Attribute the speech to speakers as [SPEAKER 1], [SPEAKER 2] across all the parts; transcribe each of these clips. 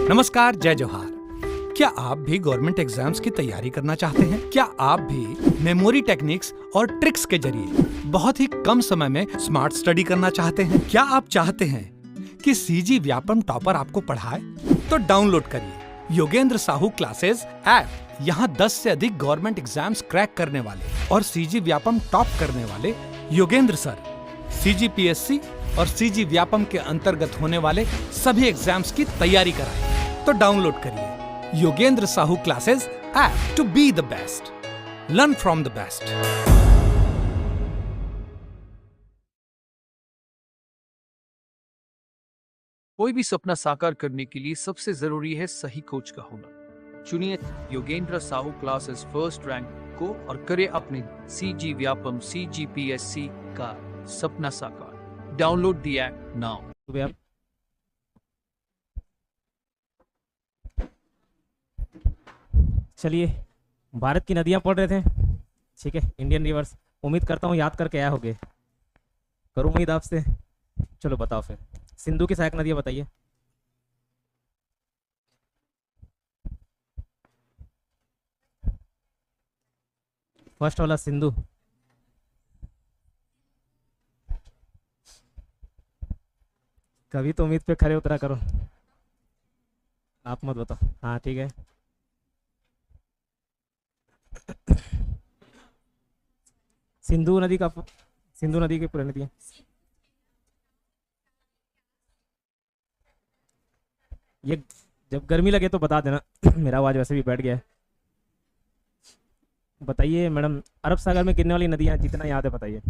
[SPEAKER 1] नमस्कार, जय जोहार। क्या आप भी गवर्नमेंट एग्जाम्स की तैयारी करना चाहते हैं? क्या आप भी मेमोरी टेक्निक्स और ट्रिक्स के जरिए बहुत ही कम समय में स्मार्ट स्टडी करना चाहते हैं? क्या आप चाहते हैं कि सीजी व्यापम टॉपर आपको पढ़ाए? तो डाउनलोड करिए योगेंद्र साहू क्लासेस ऐप। यहाँ 10 से अधिक गवर्नमेंट एग्जाम्स क्रैक करने वाले और सीजी व्यापम टॉप करने वाले योगेंद्र सर सीजीपीएससी और सीजी व्यापम के अंतर्गत होने वाले सभी एग्जाम्स की तैयारी कराए। तो डाउनलोड करिए Yogendra Sahu classes app to be the best, learn from the best.
[SPEAKER 2] कोई भी सपना साकार करने के लिए सबसे जरूरी है सही कोच का होना। चुनिए Yogendra Sahu classes first rank को और करे अपने सीजी व्यापम सीजीपीएससी का सपना साकार। Download the app now.
[SPEAKER 3] चलिए, भारत की नदियां पढ़ रहे थे, ठीक है, इंडियन रिवर्स। उम्मीद करता हूँ याद करके आया होगे। करूँ उम्मीद आपसे? चलो बताओ फिर, सिंधु की सहायक नदियां बताइए। फर्स्ट वाला सिंधु। कभी तो उम्मीद पे खरे उतरा करो। आप मत बताओ। हाँ ठीक है। सिंधु नदी का, सिंधु नदी की पूरी नदी है। ये जब गर्मी लगे तो बता देना। मेरा आवाज वैसे भी बैठ गया है। बताइए मैडम, अरब सागर में गिरने वाली नदियां जितना याद है बताइए।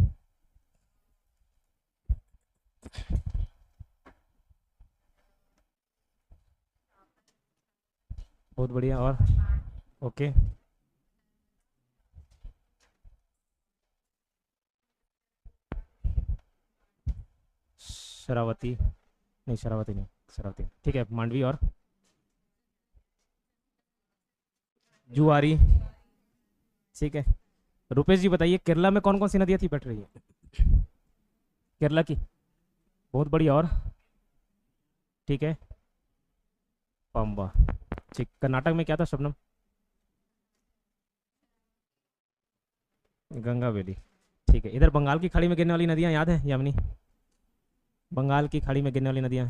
[SPEAKER 3] बहुत बढ़िया। और ओके, शरावती नहीं, शरावती नहीं, शरावती ठीक है। मांडवी और जुआरी, ठीक है। रुपेश जी बताइए, केरला में कौन कौन सी नदियां थी बट रही है? केरला की, बहुत बढ़िया। और ठीक है, पंबा, ठीक। कर्नाटक में क्या था शबनम? गंगा वैली, ठीक है। इधर बंगाल की खाड़ी में गिरने वाली नदियां याद है यामिनी? बंगाल की खाड़ी में गिरने वाली नदियां,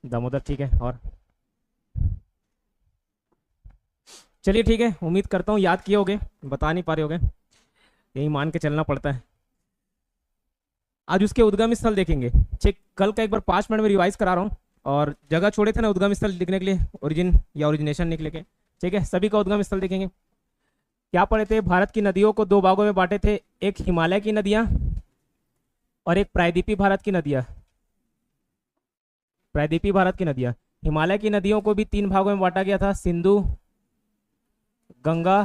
[SPEAKER 3] दामोदर, ठीक है। और चलिए ठीक है, उम्मीद करता हूँ याद किए होगे, बता नहीं पा रहे होगे, यही मान के चलना पड़ता है। आज उसके उद्गम स्थल देखेंगे, ठीक। कल का एक बार 5 मिनट में रिवाइज करा रहा हूँ, और जगह छोड़े थे ना उद्गम स्थल लिखने के लिए, ओरिजिन या ओरिजिनेशन निकले के, ठीक है। सभी का उद्गम स्थल देखेंगे। क्या पढ़े थे? भारत की नदियों को 2 भागों में बांटे थे, एक हिमालय की नदियां और एक प्रायद्वीपीय भारत की नदियां। प्रायद्वीपीय भारत की नदियां, हिमालय की नदियों को भी 3 भागों में बांटा गया था, सिंधु, गंगा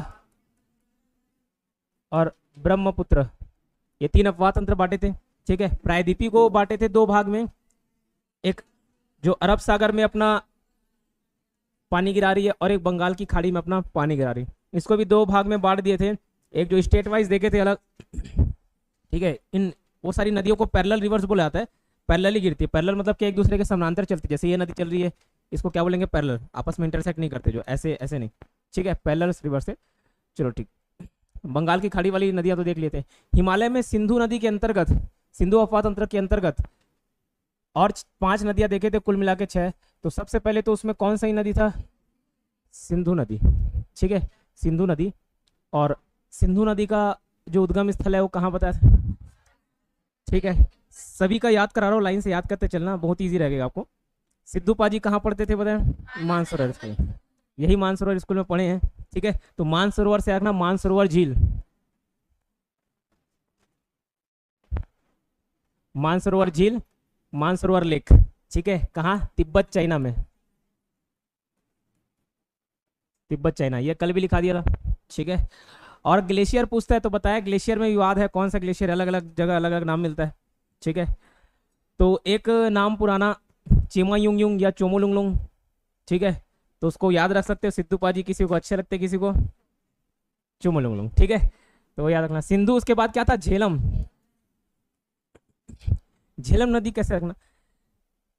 [SPEAKER 3] और ब्रह्मपुत्र। ये 3 अपवाह तंत्र बांटे थे, ठीक है। प्रायद्वीपीय को बांटे थे 2 भाग में, एक जो अरब सागर में अपना पानी गिरा रही है और एक बंगाल की खाड़ी में अपना पानी गिरा रही है। इसको भी 2 भाग में बांट दिए थे, एक जो स्टेट वाइज देखे थे अलग, ठीक है। इन वो सारी नदियों को पैरेलल रिवर्स बोला जाता है, पैरेलल ही गिरती है। पैरेलल मतलब कि एक दूसरे के समानांतर चलती है। जैसे ये नदी चल रही है, इसको क्या बोलेंगे? पैरेलल, आपस में इंटरसेक्ट नहीं करते, जो ऐसे ऐसे नहीं, ठीक है, पैरेलल रिवर्स है। चलो ठीक। बंगाल की खाड़ी वाली नदियां तो देख लेते हैं। हिमालय में सिंधु नदी के अंतर्गत, सिंधु अपवाह तंत्र के अंतर्गत और 5 नदियां देखे थे, कुल मिला के 6। तो सबसे पहले तो उसमें कौन सा ही नदी था? सिंधु नदी, ठीक है, सिंधु नदी। और सिंधु नदी का जो उद्गम स्थल है वो कहाँ बताया था? ठीक है, सभी का याद करा रहा हूँ, लाइन से याद करते चलना, बहुत इजी रहेगा आपको। सिद्धू पाजी कहाँ पढ़ते थे बताया? मानसरोवर स्कूल, यही मानसरोवर स्कूल में पढ़े हैं, ठीक है। तो मानसरोवर से आना, मानसरोवर झील, मानसरोवर झील, मानसरोवर लेक, ठीक है। कहाँ? तिब्बत चाइना में, तिब्बत चाइना, ये कल भी लिखा दिया था, ठीक है। और ग्लेशियर पूछता है तो बताया, ग्लेशियर में विवाद है, कौन सा ग्लेशियर, अलग अलग जगह अलग अलग नाम मिलता है, ठीक है। तो एक नाम पुराना चेमा युंग युंग या चोमोलुंगलुंग, ठीक है, तो उसको याद रख सकते हो। सिद्धू पाजी किसी को अच्छे लगते, किसी को चोमोलुंगलुंग, ठीक है, तो याद रखना। सिंधु, उसके बाद क्या था? झेलम, झेलम नदी कैसे रखना?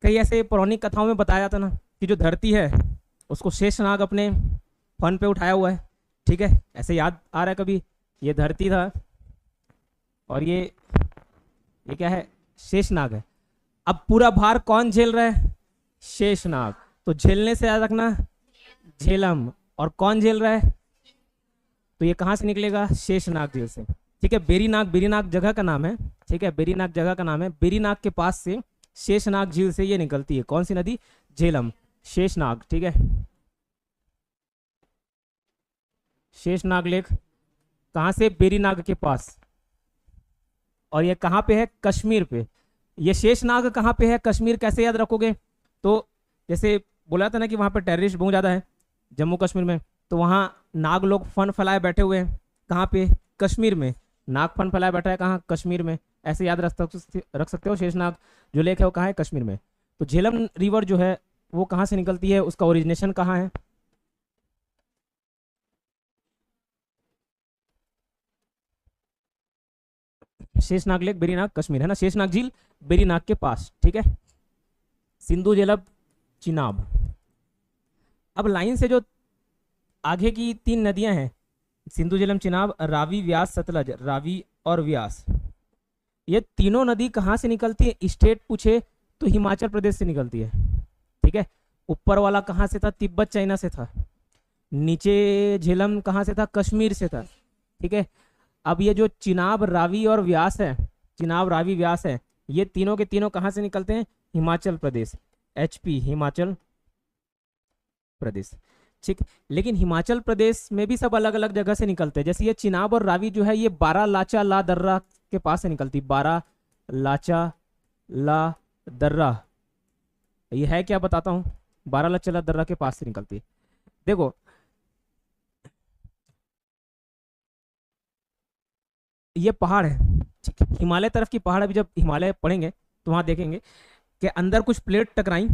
[SPEAKER 3] कई ऐसे पौराणिक कथाओं में बताया जाता ना कि जो धरती है उसको शेषनाग अपने फन पे उठाया हुआ है। ठीक है, ऐसे याद आ रहा है कभी? ये धरती था और ये क्या है? शेषनाग है। अब पूरा भार कौन झेल रहा है? शेषनाग। तो झेलने से याद रखना झेलम, और कौन झेल रहा है? तो ये कहाँ से निकलेगा? शेषनाग झील से। ठीक है, बेरीनाग, बेरीनाग जगह का नाम है। ठीक है, बेरीनाग जगह का नाम है। बेरीनाग के पास से शेषनाग झील से ये निकलती है। कौन सी नदी? झेलम, शेषनाग। ठीक है, शेषनाग लेक कहाँ से? बेरीनाग के पास। और ये कहाँ पे है? कश्मीर पे। ये शेषनाग कहाँ पे है? कश्मीर। कैसे याद रखोगे? तो जैसे बोला था ना कि वहाँ पे टेररिस्ट बहुत ज़्यादा है जम्मू कश्मीर में, तो वहाँ नाग लोग फन फैलाए बैठे हुए हैं। कहाँ पे? कश्मीर में। नाग फन फैलाए बैठा है कहाँ? कश्मीर में। ऐसे याद रख सकते हो। शेषनाग जो लेक है वो कहाँ है? कश्मीर में। तो झेलम रिवर जो है वो कहाँ से निकलती है? उसका ओरिजिनेशन कहाँ है? शेषनाग लेक, बेरीनाग, कश्मीर है ना। शेषनाग झील बेरीनाग के पास। ठीक है, सिंधु जेलब, चिनाब। अब लाइन से जो आगे की 3 नदियां हैं, सिंधु जेलम, चिनाब, रावी, व्यास, सतलज। रावी और व्यास, ये तीनों नदी कहाँ से निकलती है? स्टेट पूछे तो हिमाचल प्रदेश से निकलती है। ठीक है, ऊपर वाला कहाँ से था? तिब्बत चाइना से था। नीचे झेलम कहाँ से था? कश्मीर से था। ठीक है, अब ये जो चिनाब, रावी और व्यास है, चिनाब, रावी, व्यास है, ये तीनों के तीनों कहाँ से निकलते हैं? हिमाचल प्रदेश, HP, हिमाचल प्रदेश। ठीक, लेकिन हिमाचल प्रदेश में भी सब अलग अलग जगह से निकलते हैं। जैसे ये चिनाब और रावी जो है ये बारालाचा ला दर्रा के पास से निकलती। बारालाचा ला दर्रा, ये है क्या बताता हूँ। बारालाचा ला दर्रा के पास से निकलती है। देखो, ये पहाड़ है, ठीक, हिमालय तरफ की पहाड़। अभी जब हिमालय पढ़ेंगे तो वहां देखेंगे कि अंदर कुछ प्लेट टकराई।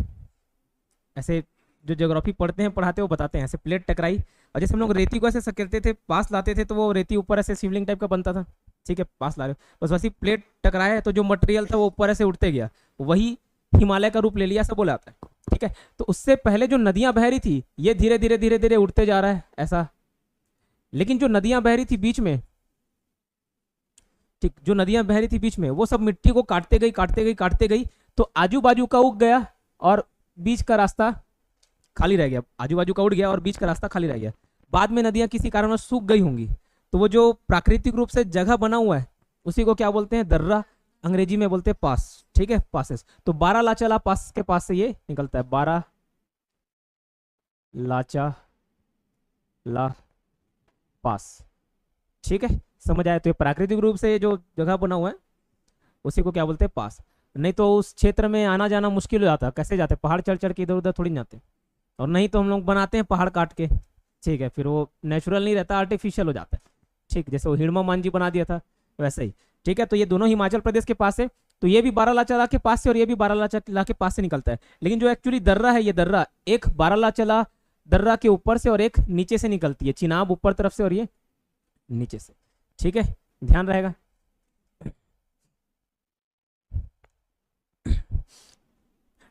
[SPEAKER 3] ऐसे जो ज्योग्राफी पढ़ते हैं, पढ़ाते हैं, वो बताते हैं। ऐसे प्लेट टकराई और जैसे हम लोग रेती को ऐसे सकेलते थे, पास लाते थे, तो वो रेती ऊपर ऐसे शिवलिंग टाइप का बनता था। ठीक है, पास ला रहे हो, बस वैसी प्लेट टकराया है तो जो मटेरियल था वो ऊपर ऐसे उठते गया, वही हिमालय का रूप ले लिया, ऐसा बोला जाता है। ठीक है, तो उससे पहले जो नदियां बह रही थी ये धीरे धीरे धीरे धीरे उठते जा रहा है ऐसा। लेकिन जो नदियां बह रही थी बीच में, ठीक, जो नदियां बह रही थी बीच में, वो सब मिट्टी को काटते गई, काटते गई, काटते गई, तो आजू बाजू का उग गया और बीच का रास्ता खाली रह गया। आजू बाजू का उड़ गया और बीच का रास्ता खाली रह गया। बाद में नदियां किसी कारणवश सूख गई होंगी, तो वो जो प्राकृतिक रूप से जगह बना हुआ है उसी को क्या बोलते हैं? दर्रा, अंग्रेजी में बोलते हैं पास। ठीक है, पासेस। तो बारालाचा पास के पास से ये निकलता है, बारालाचा ला पास। ठीक है, समझ आया? तो ये प्राकृतिक रूप से जो जगह बना हुआ है उसी को क्या बोलते हैं? पास। नहीं तो उस क्षेत्र में आना जाना मुश्किल हो जाता। कैसे जाते? पहाड़ चढ़ चढ़ के इधर उधर थोड़ी जाते। और नहीं तो हम लोग बनाते हैं पहाड़ काट के। ठीक है, फिर वो नेचुरल नहीं रहता, आर्टिफिशियल हो जाता है। ठीक, जैसे वो हिड़मा मांझी बना दिया था वैसे ही। ठीक है, तो ये दोनों हिमाचल प्रदेश के पास है। तो ये भी बारालाचा के पास से और ये भी बारालाचा के पास से निकलता है। लेकिन जो एक्चुअली दर्रा है, ये दर्रा एक बारालाचा दर्रा के ऊपर से और एक नीचे से निकलती है। चिनाब ऊपर तरफ से और ये नीचे से। ठीक है, ध्यान रहेगा।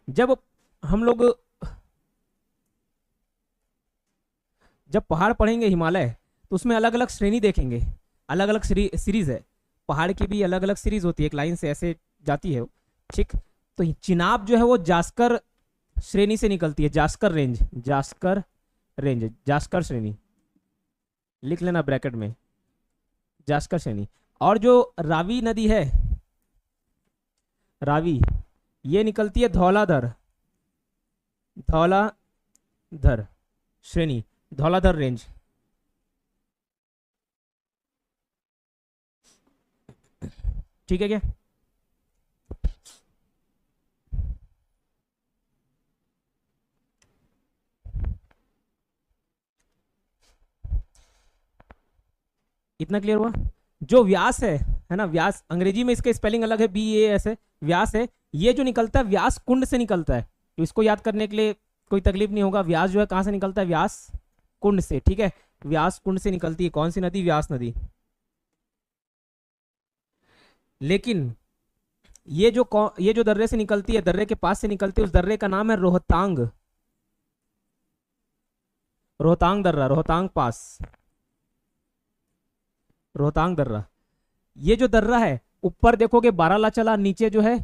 [SPEAKER 3] जब हम लोग जब पहाड़ पढ़ेंगे हिमालय, तो उसमें अलग अलग श्रेणी देखेंगे, अलग अलग सीरीज है। पहाड़ की भी अलग अलग सीरीज होती है, एक लाइन से ऐसे जाती है वो। ठीक, तो चिनाब जो है वो जास्कर श्रेणी से निकलती है। जास्कर रेंज, जास्कर रेंज, जास्कर श्रेणी लिख लेना ब्रैकेट में, जास्कर श्रेणी। और जो रावी नदी है, रावी, ये निकलती है धौलाधर, धौलाधर श्रेणी, धौलाधर रेंज। ठीक है क्या? इतना क्लियर हुआ? जो व्यास है ना, व्यास, अंग्रेजी में इसका स्पेलिंग अलग है, BAS है, व्यास है। ये जो निकलता है व्यास कुंड से निकलता है, तो इसको याद करने के लिए कोई तकलीफ नहीं होगा। व्यास जो है कहां से निकलता है? व्यास कुंड से। ठीक है, व्यास कुंड से निकलती है कौन सी नदी? व्यास नदी। लेकिन ये जो दर्रे से निकलती है, दर्रे के पास से निकलती है, उस दर्रे का नाम है रोहतांग। रोहतांग दर्रा, रोहतांग पास, रोहतांग दर्रा। ये जो दर्रा है, ऊपर देखोगे बारालाचला, नीचे जो है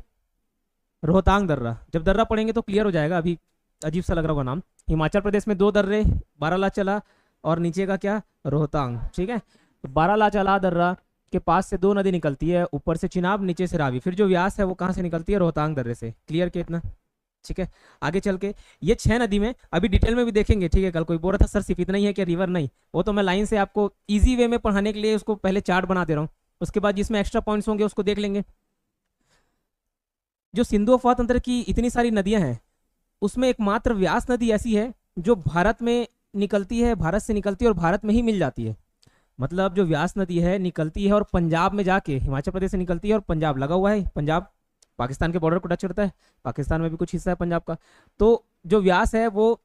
[SPEAKER 3] रोहतांग दर्रा। जब दर्रा पढ़ेंगे तो क्लियर हो जाएगा, अभी अजीब सा लग रहा होगा नाम। हिमाचल प्रदेश में 2 दर्रे, बारालाचला और नीचे का क्या, रोहतांग। ठीक है, तो बारालाचला दर्रा के पास से 2 नदी निकलती है, ऊपर से चिनाब, नीचे से रावी। फिर जो व्यास है वो कहाँ से निकलती है, रोहतांग दर्रे से। क्लियर किया इतना? ठीक है, आगे चल के ये 6 नदी में अभी डिटेल में भी देखेंगे। ठीक है, कल कोई बोल रहा था सर सिर्फ इतना ही है कि रिवर, नहीं, वो तो मैं लाइन से आपको इजी वे में पढ़ाने के लिए उसको पहले चार्ट बना दे रहा हूँ, उसके बाद जिसमें एक्स्ट्रा पॉइंट्स होंगे उसको देख लेंगे। जो सिंधु अफवाह तंत्र की इतनी सारी नदियां हैं, उसमें एकमात्र व्यास नदी ऐसी है जो भारत में निकलती है, भारत से निकलती है और भारत में ही मिल जाती है। मतलब जो व्यास नदी है निकलती है और पंजाब में जाके, हिमाचल प्रदेश से निकलती है और पंजाब लगा हुआ है, पंजाब पाकिस्तान के बॉर्डर को टच करता है, पाकिस्तान में भी कुछ हिस्सा है पंजाब का। तो जो व्यास है वो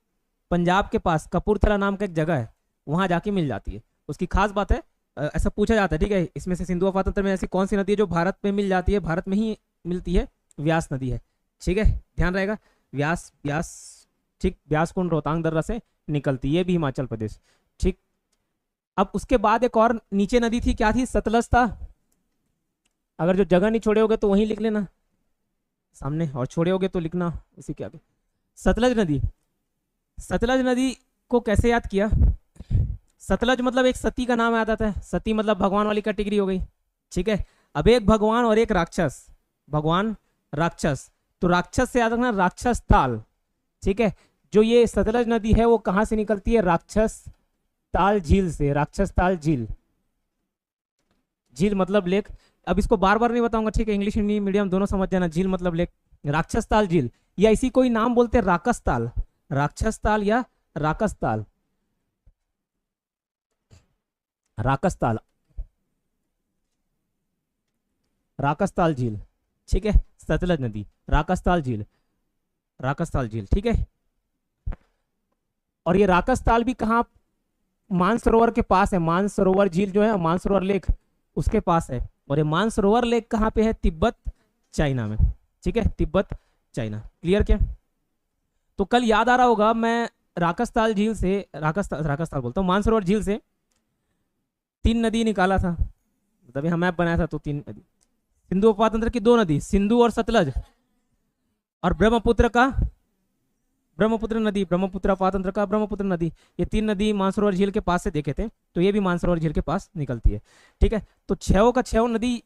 [SPEAKER 3] पंजाब के पास कपूरथला नाम का एक जगह है, वहां जाके मिल जाती है। उसकी खास बात है, ऐसा पूछा जाता है, ठीक है, इसमें से सिंधु अफवाह तंत्र में ऐसी कौन सी नदी है जो भारत में मिल जाती है, भारत में ही मिलती है, व्यास नदी है। ठीक है, ध्यान रहेगा, व्यास, व्यास, ठीक, व्यास कुंड रोहतांग दर्रा से निकलती है, ये भी हिमाचल प्रदेश। ठीक, अब उसके बाद एक और नीचे नदी थी, क्या थी, सतलज था। अगर जो जगह नहीं छोड़े होगे तो वहीं लिख लेना सामने, और छोड़े होगे तो लिखना उसी के आगे। सतलज नदी, सतलज नदी को कैसे याद किया? सतलज मतलब एक सती का नाम याद आता है, सती मतलब भगवान वाली कैटेगरी हो गई। ठीक है, अब एक भगवान और एक राक्षस, भगवान राक्षस, तो राक्षस से याद रखना राक्षस ताल। ठीक है, जो ये सतलज नदी है वो कहां से निकलती है, राक्षस ताल झील से, राक्षस ताल झील, झील मतलब लेक। अब इसको बार बार नहीं बताऊंगा, ठीक है, इंग्लिश हिंदी मीडियम दोनों समझ जाना। झील मतलब लेक, राक्षस ताल झील, या इसी कोई नाम बोलते हैं राकस ताल, राक्षस ताल या राकस ताल, राकस ताल, राकस ताल झील। ठीक है, सतलज नदी, राकस ताल झील, राकस ताल झील। ठीक है, और ये राकस ताल भी कहाँ, मानसरोवर के पास है, मानसरोवर झील जो है, मानसरोवर लेक उसके पास है। और ये मानसरोवर लेक कहाँ पे है, तिब्बत चाइना में। ठीक है, तिब्बत चाइना। क्लियर क्या? तो कल याद आ रहा होगा, मैं राकसताल झील से, राकसताल बोलता हूँ, मानसरोवर झील से 3 नदी निकाला था, तभी हम मैप बनाया था, तो 3 नदी, सिंधु अफवाह तंत्र की 2 नदी, सिंधु और सतलज, और ब्रह्मपुत्र का, ब्रह्मपुत्र नदी, ब्रह्मपुत्र अफवाह तंत्र का ब्रह्मपुत्र नदी, ये 3 नदी मानसरोवर झील के पास से देखे थे, तो ये भी मानसरोवर झील के पास निकलती है। ठीक है, तो 6 का 6 नदी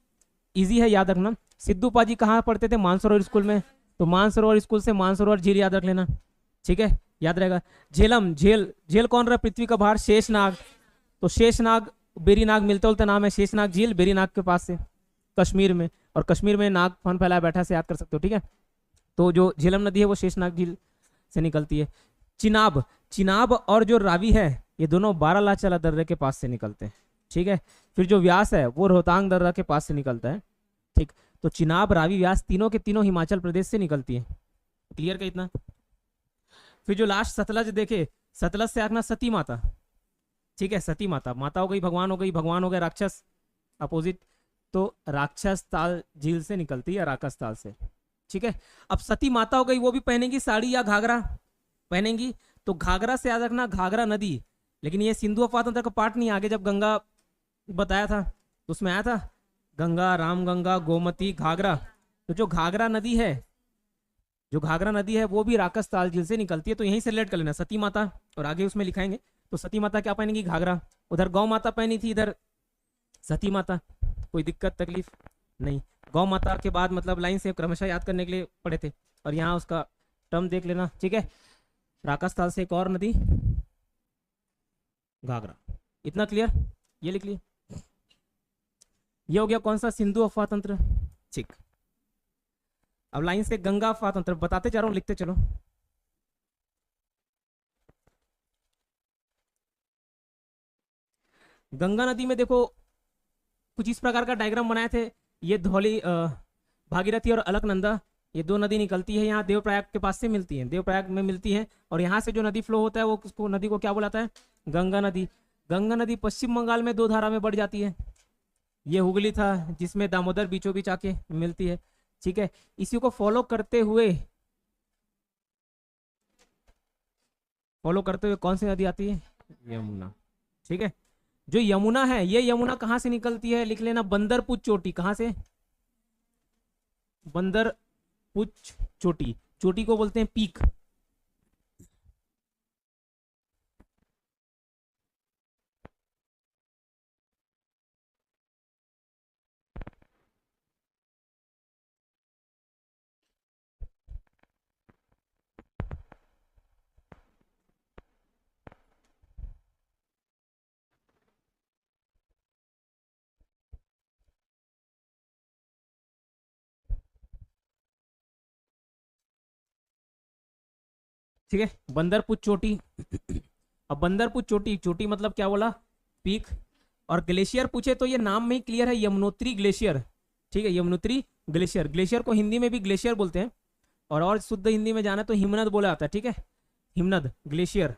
[SPEAKER 3] इजी है याद रखना। सिद्धू पाजी कहाँ पढ़ते थे, मानसरोवर स्कूल में, तो मानसरोवर स्कूल से मानसरोवर झील याद रख लेना। ठीक है, याद रहेगा। झेलम, झेल, झेल कौन रहा, पृथ्वी का भार, शेषनाग, तो शेषनाग, बेरीनाग मिलता जुलता नाम है, शेषनाग झील बेरीनाग के पास से, कश्मीर में, और कश्मीर में नाग फन फैलाया बैठा से याद कर सकते हो। ठीक है, तो जो झेलम नदी है वो शेषनाग झील से निकलती है। चिनाब, चिनाब और जो रावी है ये दोनों बारालाचला दर्रे के पास से निकलते हैं। ठीक है, फिर जो व्यास है वो रोहतांग दर्रा के पास से निकलता है। ठीक, तो चिनाब, रावी, व्यास तीनों के तीनों हिमाचल प्रदेश से निकलती है। क्लियर का इतना? फिर जो लास्ट सतलज देखे, सतलज से आना सती माता। ठीक है, सती माता, माता हो गई, भगवान हो गई, भगवान हो गए राक्षस, अपोजिट, तो राक्षस ताल झील से निकलती है, राकस ताल से। ठीक है, अब सती माता हो गई, वो भी पहनेंगी साड़ी या घाघरा पहनेंगी, तो घाघरा से याद रखना घाघरा नदी, लेकिन ये सिंधु अफवाह तंत्र का पार्ट नहीं, आगे जब गंगा बताया था तो उसमें आया था गंगा, रामगंगा, गोमती, घाघरा, तो जो घाघरा नदी है, जो घाघरा नदी है वो भी राकस ताल झील से निकलती है, तो यहीं से रिलेट कर लेना सती माता, और आगे उसमें लिखाएंगे। तो सती माता क्या पहनेंगी, घाघरा, उधर गौ माता पहनी थी, इधर सती माता, कोई दिक्कत तकलीफ नहीं। गौ माता के बाद मतलब लाइन से क्रमशः याद करने के लिए पढ़े थे, और यहाँ उसका टर्म देख लेना। ठीक है, राकसताल से एक और नदी घाघरा, इतना क्लियर, ये लिख लिए। ये हो गया कौन सा, सिंधु अफवाह तंत्र। ठीक, अब लाइन से गंगा अफवाह तंत्र बताते जा रहा हूं, लिखते चलो। गंगा नदी में देखो कुछ इस प्रकार का डायग्राम बनाए थे, ये धौली, भागीरथी और अलकनंदा, ये 2 नदी निकलती है, यहाँ देवप्रयाग के पास से मिलती है, देवप्रयाग में मिलती है, और यहाँ से जो नदी फ्लो होता है वो उसको नदी को क्या बुलाता है, गंगा नदी। गंगा नदी पश्चिम बंगाल में 2 धारा में बढ़ जाती है, ये हुगली था जिसमें दामोदर बीचों बीच आके मिलती है, ठीक है, इसी को फॉलो करते हुए कौन सी नदी आती है? यमुना। ठीक है, जो यमुना है, ये यमुना कहाँ से निकलती है? लिख लेना, बंदरपुच चोटी। कहाँ से? बंदरपुच चोटी। चोटी को बोलते हैं पीक। ठीक है, बंदरपुच चोटी। अब बंदरपुच चोटी, चोटी मतलब क्या बोला? पीक। और ग्लेशियर पूछे तो ये नाम में ही क्लियर है, यमुनोत्री ग्लेशियर। ठीक है, यमुनोत्री ग्लेशियर। ग्लेशियर को हिंदी में भी ग्लेशियर बोलते हैं, और शुद्ध हिंदी में जाना तो हिमनद बोला जाता है। ठीक है, हिमनद glacier,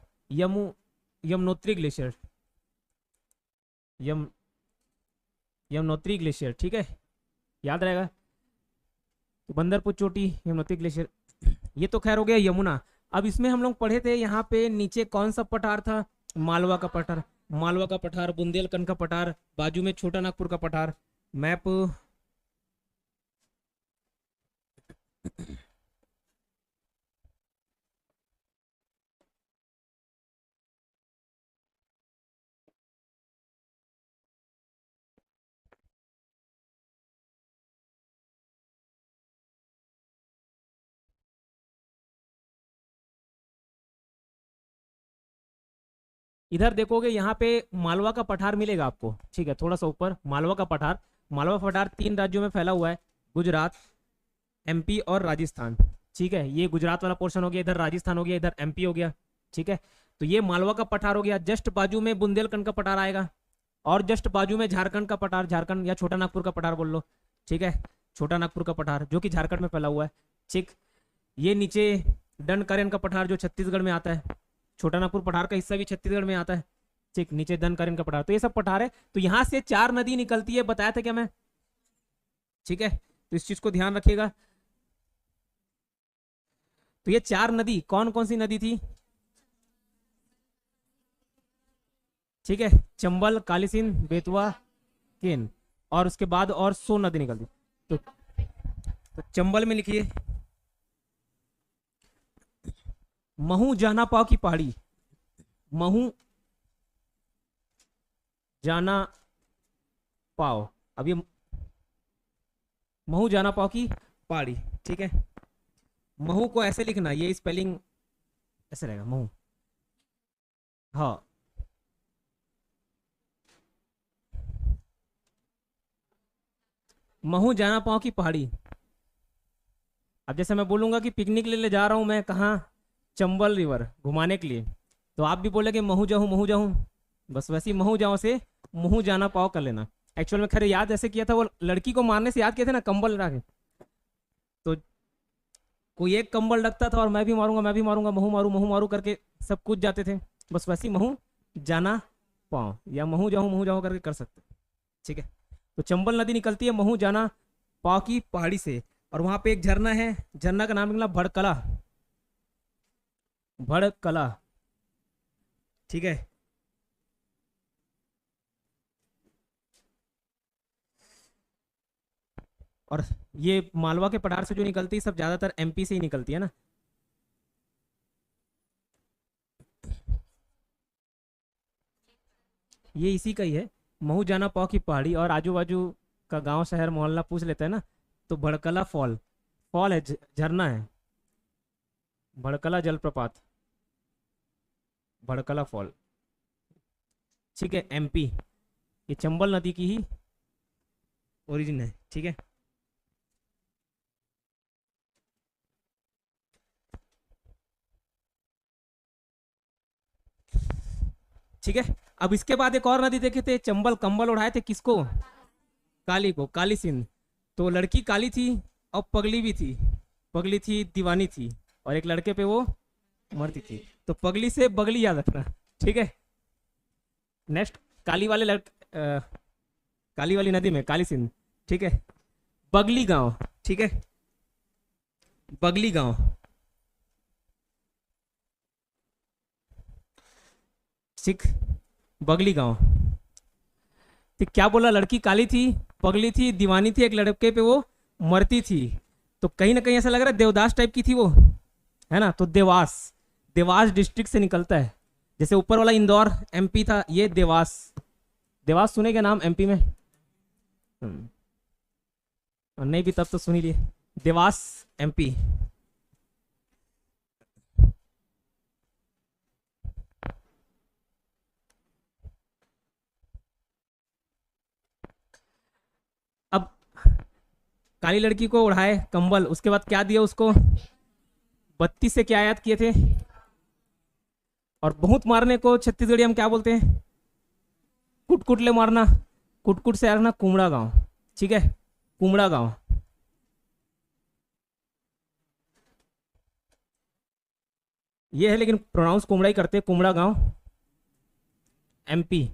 [SPEAKER 3] Yamunotri glacier, Yamunotri glacier. ठीक है, याद रहेगा। तो बंदरपुच चोटी, यमुनोत्री ग्लेशियर, ये तो खैर हो गया यमुना। अब इसमें हम लोग पढ़े थे यहाँ पे नीचे कौन सा पठार था? मालवा का पठार। मालवा का पठार, बुंदेलखंड का पठार, बाजू में छोटा नागपुर का पठार। मैप इधर देखोगे, यहाँ पे मालवा का पठार मिलेगा आपको। ठीक है, थोड़ा सा ऊपर मालवा का पठार। मालवा पठार 3 राज्यों में फैला हुआ है, गुजरात, एमपी और राजस्थान। ठीक है, ये गुजरात वाला पोर्शन हो गया, इधर राजस्थान हो गया, इधर एमपी हो गया। ठीक है, तो ये मालवा का पठार हो गया। जस्ट बाजू में बुंदेलखंड का पठार आएगा, और जस्ट बाजू में झारखंड का पठार, झारखंड या छोटा नागपुर का पठार बोल लो। ठीक है, छोटा नागपुर का पठार जो कि झारखंड में फैला हुआ है। ठीक, ये नीचे दंडकारण्य का पठार जो छत्तीसगढ़ में आता है। छोटा नागपुर पठार का हिस्सा भी छत्तीसगढ़ में आता है। ठीक, नीचे दंडकारण्य का पठार, तो ये सब पठार है। तो यहाँ से 4 नदी निकलती है, बताया था क्या मैं? ठीक है, तो इस चीज को ध्यान रखिएगा। तो ये 4 नदी कौन कौन सी नदी थी? ठीक है, चंबल, कालीसिंध, बेतवा, केन, और उसके बाद और 100 नदी निकलती। तो चंबल में लिखिए महू जाना पाव की पहाड़ी। महू जाना पाव। अब ये महू जाना पाव की पहाड़ी। ठीक है, महू को ऐसे लिखना, ये स्पेलिंग ऐसे रहेगा, महू। हाँ, महू जाना पाव की पहाड़ी। अब जैसे मैं बोलूंगा कि पिकनिक ले जा रहा हूं मैं, कहाँ? चंबल रिवर घुमाने के लिए, तो आप भी बोले कि महू जाऊं, महू जाऊं। बस वैसे ही महू जाओ से महू जाना पाव कर लेना। एक्चुअल में खैर याद ऐसे किया था, वो लड़की को मारने से याद किए थे ना, कंबल लगा के। तो कोई एक कंबल रखता था और मैं भी मारूंगा, मैं भी मारूंगा, महू मारू करके सब कूद जाते थे। बस वैसे ही महू जाना पाव या महू जाऊं करके कर सकते। ठीक है, तो चंबल नदी निकलती है महू जाना पाव की पहाड़ी से, और वहां पे एक झरना है, झरना का नाम निकला भड़कला। भड़कला। ठीक है, और ये मालवा के पठार से जो निकलती है सब ज्यादातर एमपी से ही निकलती है ना। ये इसी का ही है, महू जाना पाव की पहाड़ी, और आजू बाजू का गांव शहर मोहल्ला पूछ लेते हैं ना, तो भड़कला फॉल, फॉल है, झरना है, भड़कला जलप्रपात, भड़कला फॉल। ठीक है, एमपी, ये चंबल नदी की ही ओरिजिन है। ठीक है, ठीक है। अब इसके बाद एक और नदी देखे थे, चंबल कंबल उड़ाए थे किसको? काली को, काली सिंध। तो लड़की काली थी और पगली भी थी, पगली थी, दीवानी थी, और एक लड़के पे वो मरती थी। तो पगली से बगली याद रखना। ठीक है, नेक्स्ट काली वाली नदी में काली सिंध। ठीक है, बगली गांव। ठीक है, बगली गांव। ठीक, बगली गांव। तो क्या बोला, लड़की काली थी, पगली थी, दीवानी थी, एक लड़के पे वो मरती थी। तो कहीं ना कहीं ऐसा लग रहा है देवदास टाइप की थी वो, है ना। तो देवास, देवास डिस्ट्रिक्ट से निकलता है। जैसे ऊपर वाला इंदौर एमपी था, ये देवास। देवास सुने क्या नाम एमपी में? और नहीं भी तब तो सुन ही लिए, देवास एमपी। अब काली लड़की को उड़ाए कंबल, उसके बाद क्या दिया उसको? 32 से क्या याद किए थे? और बहुत मारने को छत्तीसगढ़ी हम क्या बोलते हैं? कुट ले मारना। कुट से आना कुमड़ा गांव। ठीक है, कुमड़ा गांव। ये है, लेकिन प्रोनाउंस कुमड़ा ही करते हैं, कुमड़ा गांव एमपी।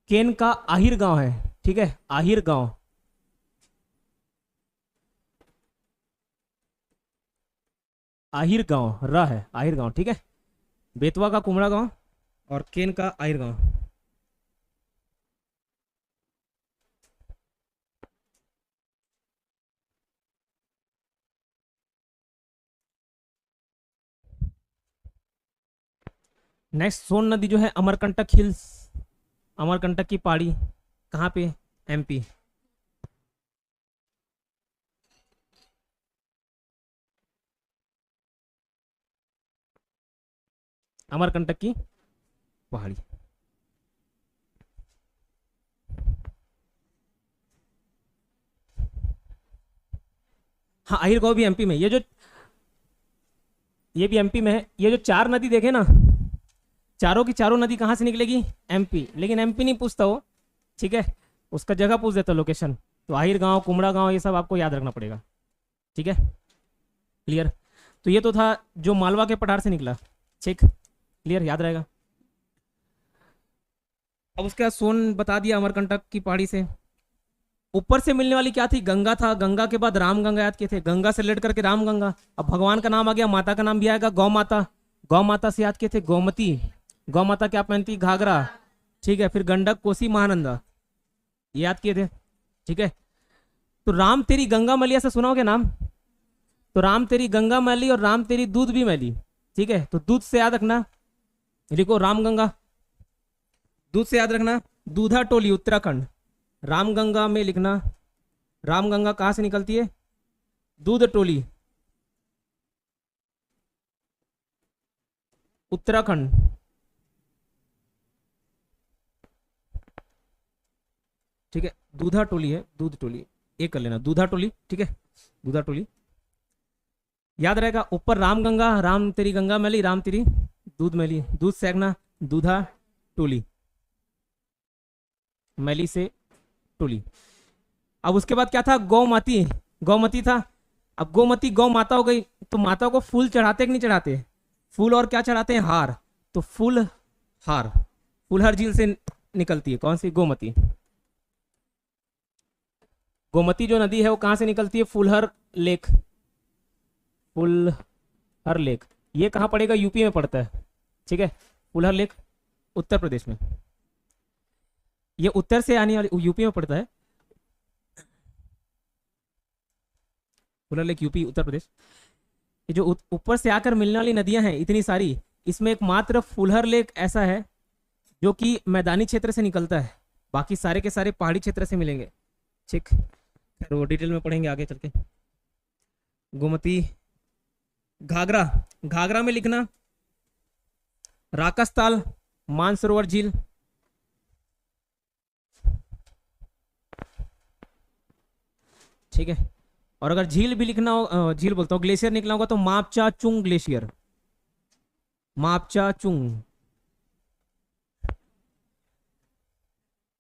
[SPEAKER 3] केन का आहिर गांव है। ठीक है, आहिर गांव। आहिर गांव र है, आहिर गांव। ठीक है, बेतवा का कुमड़ा गांव और केन का आहिर गांव। नेक्स्ट सोन नदी जो है अमरकंटक हिल्स, अमरकंटक की पहाड़ी, कहाँ पे? एमपी। अमरकंटक की पहाड़ी। हाँ, आहिर गांव भी एमपी में। ये भी एमपी में है। ये जो चार नदी देखे ना, चारों की चारों नदी कहाँ से निकलेगी? एमपी। लेकिन एमपी नहीं पूछता वो, ठीक है, उसका जगह पूछ देता लोकेशन। तो आहिर गांव, कुमड़ा गांव, ये सब आपको याद रखना पड़ेगा। ठीक है, क्लियर। तो ये तो था जो मालवा के पठार से निकला। ठीक, क्लियर, याद रहेगा। अब उसके बाद सोन बता दिया अमरकंटक की पहाड़ी से। ऊपर से मिलने वाली क्या थी? गंगा था। गंगा के बाद राम गंगा याद किए थे, गंगा से लेट करके राम गंगा। अब भगवान का नाम आ गया, माता का नाम भी आएगा, गौ माता। गौ माता से याद किए थे गोमती। गौ माता क्या पहनती? घाघरा। ठीक है, फिर गंडक, कोसी, महानंदा, ये याद किए थे। ठीक है, तो राम तेरी गंगा मैली, ऐसा सुना हो क्या नाम? तो राम तेरी गंगा मैली और राम तेरी दूध भी मैली। ठीक है, तो दूध से याद रखना, लिखो राम गंगा। दूध से याद रखना दूधा टोली, उत्तराखंड। राम गंगा में लिखना, राम गंगा कहाँ से निकलती है? दूध टोली, उत्तराखंड। ठीक है, दूधा टोली है, दूध टोली, एक कर लेना, दूधा टोली। ठीक है, दूधा टोली याद रहेगा। ऊपर राम गंगा, राम तेरी गंगा मैली, राम तेरी दूध मैली, दूध से आगना दूधा टोली, मैली से टोली। अब उसके बाद क्या था? गौमती, गौमती था। अब गोमती गौ माता हो गई, तो माता को फूल चढ़ाते कि नहीं चढ़ाते? फूल और क्या चढ़ाते हैं? हार। तो फूल हार, फूलहर झील से निकलती है। कौन सी? गोमती। गोमती जो नदी है वो कहाँ से निकलती है? फूलहर लेक, फूलहर लेक। ये कहाँ पड़ेगा? यूपी में पड़ता है। ठीक है, फूलहर लेक उत्तर प्रदेश में, ये उत्तर से आने वाली, यूपी में पड़ता है। फूलहर लेक यूपी, उत्तर प्रदेश। ये जो ऊपर से आकर मिलने वाली नदियां हैं इतनी सारी, इसमें एकमात्र फूलहर लेक ऐसा है जो कि मैदानी क्षेत्र से निकलता है, बाकी सारे के सारे पहाड़ी क्षेत्र से मिलेंगे। ठीक, फिर वो डिटेल में पढ़ेंगे आगे चल के। गोमती, घाघरा, घाघरा में लिखना राकसताल, मानसरोवर झील। ठीक है, और अगर झील भी लिखना हो, झील बोलता हूँ, ग्लेशियर निकला होगा तो मापचा चुंग ग्लेशियर, मापचा चुंग,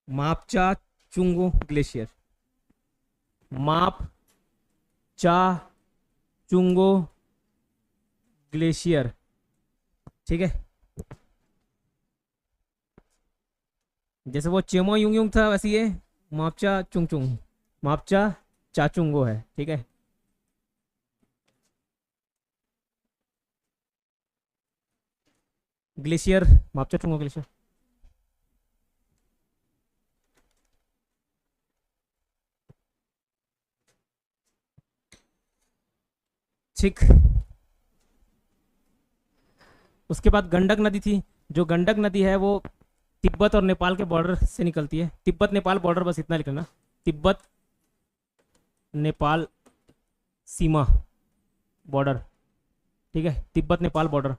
[SPEAKER 3] मापचा चुंगो ग्लेशियर, माप चा चुंगो ग्लेशियर। ठीक है, जैसे वो चेमो युंग युंग था वैसे ये मापचा चुंग चुंग, मापचा चाचुंगो है, ठीक है। Glacier, Mapcha Chungo glacier. ठीक। उसके बाद गंडक नदी थी। जो गंडक नदी है वो तिब्बत और नेपाल के बॉर्डर से निकलती है। तिब्बत नेपाल बॉर्डर, बस इतना लिखना, तिब्बत नेपाल सीमा बॉर्डर, ठीक है, तिब्बत नेपाल बॉर्डर।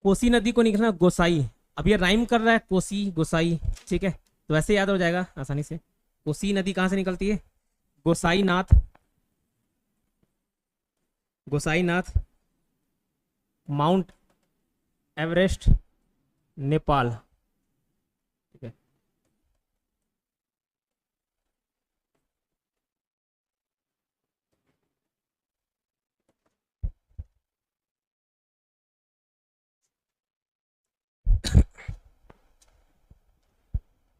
[SPEAKER 3] कोसी नदी को निकलना गोसाई। अब ये राइम कर रहा है, कोसी गोसाई, ठीक है, तो ऐसे याद हो जाएगा आसानी से। कोसी नदी कहाँ से निकलती है? गोसाई नाथ, गोसाई नाथ, माउंट एवरेस्ट, नेपाल, ठीक है।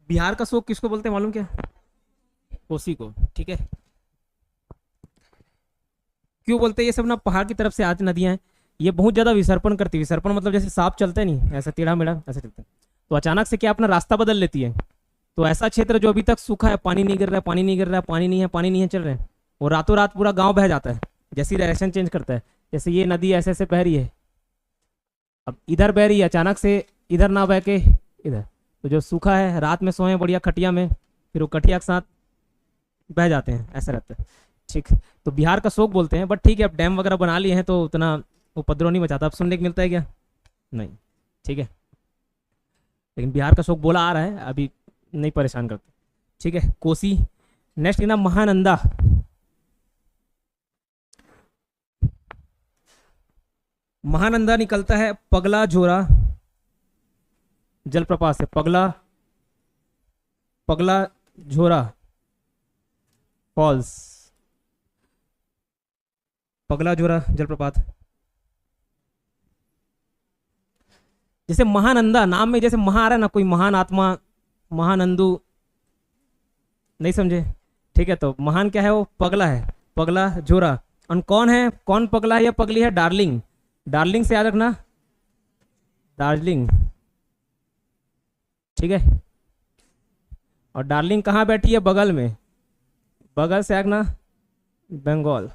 [SPEAKER 3] बिहार का शोक किसको बोलते हैं मालूम क्या? कोसी को, ठीक है। क्यों बोलते हैं? ये सब ना पहाड़ की तरफ से आती नदियां हैं, ये बहुत ज्यादा विसर्पण करती है। विसर्पण मतलब जैसे सांप चलते नहीं, ऐसा टेढ़ा मेढ़ा ऐसे चलते हैं, तो अचानक से क्या अपना रास्ता बदल लेती है। तो ऐसा क्षेत्र जो अभी तक सूखा है, पानी नहीं गिर रहा है, पानी नहीं गिर रहा है, पानी नहीं है, पानी नहीं है, चल रहे हैं, वो रातों रात पूरा गांव बह जाता है, जैसी डायरेक्शन चेंज करता है। जैसे ये नदी ऐसे ऐसे बह रही है, अब इधर बह रही है, अचानक से इधर ना बह के इधर, तो जो सूखा है रात में सोए बढ़िया खटिया में, फिर वो खटिया के साथ बह जाते हैं, ऐसा रहता है, ठीक। तो बिहार का शोक बोलते हैं, बट ठीक है, अब डैम वगैरह बना लिए हैं तो उतना उपद्रव नहीं मचाता। अब सुनने को मिलता है क्या? नहीं, ठीक है, लेकिन बिहार का शोक बोला आ रहा है, अभी नहीं परेशान करते, ठीक है। कोसी। नेक्स्ट ना महानंदा। महानंदा निकलता है पगला झोरा जलप्रपात से, पगला, पगला झोरा फॉल्स, पगला झोरा जलप्रपात। जैसे महानंदा नाम में जैसे महा आ रहा है ना, कोई महान आत्मा, महानंदू, नहीं समझे, ठीक है। तो महान क्या है? वो पगला है, पगला झोरा। और कौन है, कौन पगला है या पगली है? डार्लिंग, डार्लिंग से याद रखना, दार्जिलिंग, ठीक है। और डार्लिंग कहाँ बैठी है? बगल में, बगल से रखना बंगाल,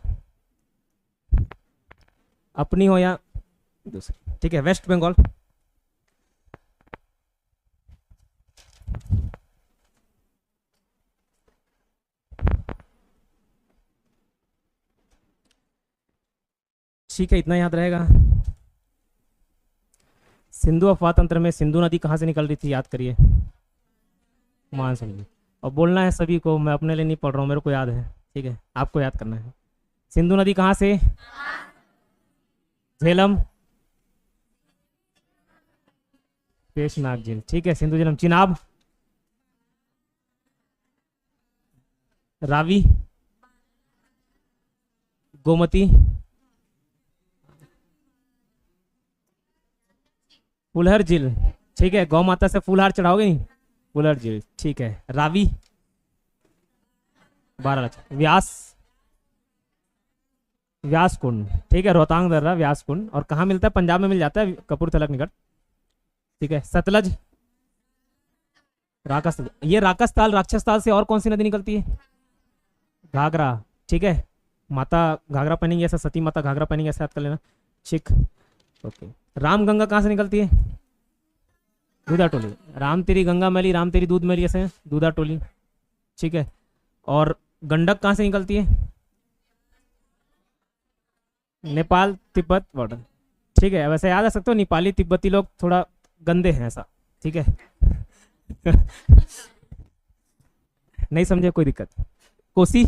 [SPEAKER 3] अपनी हो या दूसरी, ठीक है, वेस्ट बंगाल। ठीक है, इतना याद रहेगा। सिंधु अफवाह तंत्र में सिंधु नदी कहाँ से निकल रही थी? याद करिए, महानदी। और बोलना है सभी को, मैं अपने लिए नहीं पढ़ रहा हूँ, मेरे को याद है, ठीक है, आपको याद करना है। सिंधु नदी कहाँ से? झेलम, पेशनाग झील, ठीक है, सिंधु झेलम। चिनाब, रावी, गोमती, फुलहर झील, ठीक है, गौ माता से फूलहार चढ़ाओगे नहीं, फुलहर झील, ठीक है। रावी, व्यास, व्यास कुंड, ठीक है, रोहतांग दर्रा, व्यास कुंड। और कहाँ मिलता है? पंजाब में मिल जाता है, कपूरथला के निकट, ठीक है। सतलज, राकस, ये राकस ताल, राक्षस ताल से और कौन सी नदी निकलती है? घाघरा, ठीक है, माता घाघरा पहनेंगे ऐसा, सती माता घाघरा पहनेंगे ऐसा याद कर लेना, ठीक, ओके। रामगंगा कहाँ से निकलती है? दूधा टोली, राम तेरी गंगा मैली, राम तेरी दूध मैली, ऐसे दूधा टोली, ठीक है। और गंडक कहाँ से निकलती है? नेपाल तिब्बत बॉर्डर, ठीक है। वैसे याद रख सकते हो, नेपाली तिब्बती लोग थोड़ा गंदे हैं ऐसा, ठीक है। नहीं समझे, कोई दिक्कत। कोसी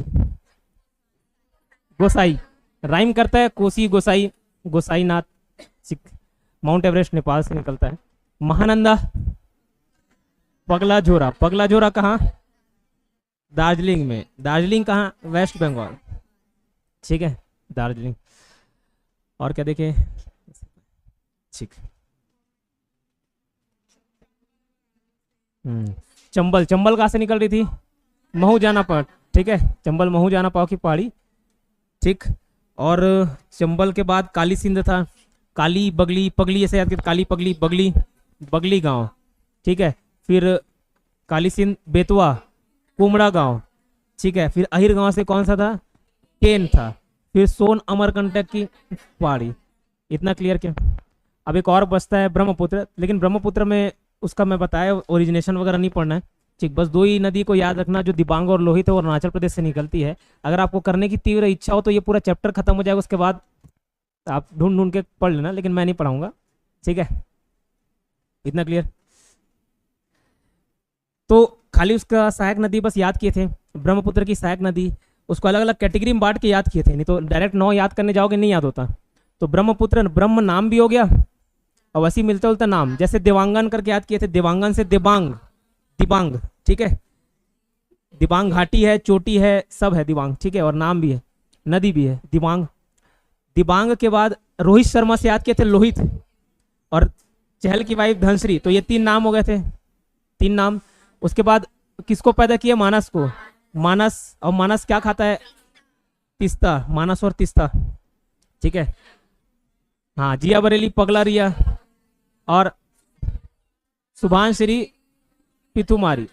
[SPEAKER 3] गोसाई, राइम करता है, कोसी गोसाई, गोसाई नाथ, माउंट एवरेस्ट नेपाल से निकलता है। महानंदा, पगला झोरा, पगला झोरा कहाँ? दार्जिलिंग में। दार्जिलिंग कहाँ? वेस्ट बंगाल। ठीक है, दार्जिलिंग। और क्या देखे? ठीक। चंबल, चंबल कहाँ से निकल रही थी? महू जाना पाओ। ठीक है, चंबल महू जाना पाओ की पहाड़ी। ठीक। और चंबल के बाद काली सिंध था, काली बगली, पगली ऐसे याद कर, काली पगली, बगली, बगली गांव। ठीक है, फिर काली सिंध, बेतवा, कुमड़ा गांव। ठीक है, फिर अहिर गांव से कौन सा था? केन था। फिर सोन अमरकंटक की पहाड़ी। इतना क्लियर क्या? अब एक और बचता है ब्रह्मपुत्र, लेकिन ब्रह्मपुत्र में उसका मैं बताया ओरिजिनेशन वगैरह नहीं पढ़ना है। ठीक, बस दो ही नदी को याद रखना जो दिबांग और लोहित है, और अरुणाचल प्रदेश से निकलती है। अगर आपको करने की तीव्र इच्छा हो तो ये पूरा चैप्टर खत्म हो जाएगा, उसके बाद आप ढूंढ ढूंढ के पढ़ लेना, लेकिन मैं नहीं पढ़ाऊंगा। ठीक है, इतना क्लियर? तो खाली उसका सहायक नदी बस याद किए थे, ब्रह्मपुत्र की सहायक नदी, उसको अलग अलग कैटेगरी में बांट के याद किए थे, नहीं तो डायरेक्ट 9 याद करने जाओगे नहीं याद होता। तो ब्रह्मपुत्र, ब्रह्म नाम भी हो गया, और वैसे मिलता जुलता नाम, जैसे देवांगन करके याद किए थे, देवांगन से देबांग, दिबांग। ठीक है, दिबांग घाटी है, चोटी है, सब है दिबांग। ठीक है, और नाम भी है, नदी भी है दिबांग। दिबांग के बाद रोहित शर्मा से याद किए थे लोहित, और चहल की वाइफ धनश्री। तो ये 3 नाम हो गए थे, 3 नाम। उसके बाद किसको पैदा किया? मानस को। मानस, और मानस क्या खाता है? तिस्ता, मानस और तिस्ता। ठीक है, हाँ, जिया बरेली, पगला रिया, और सुभानश्री पिथुमारी।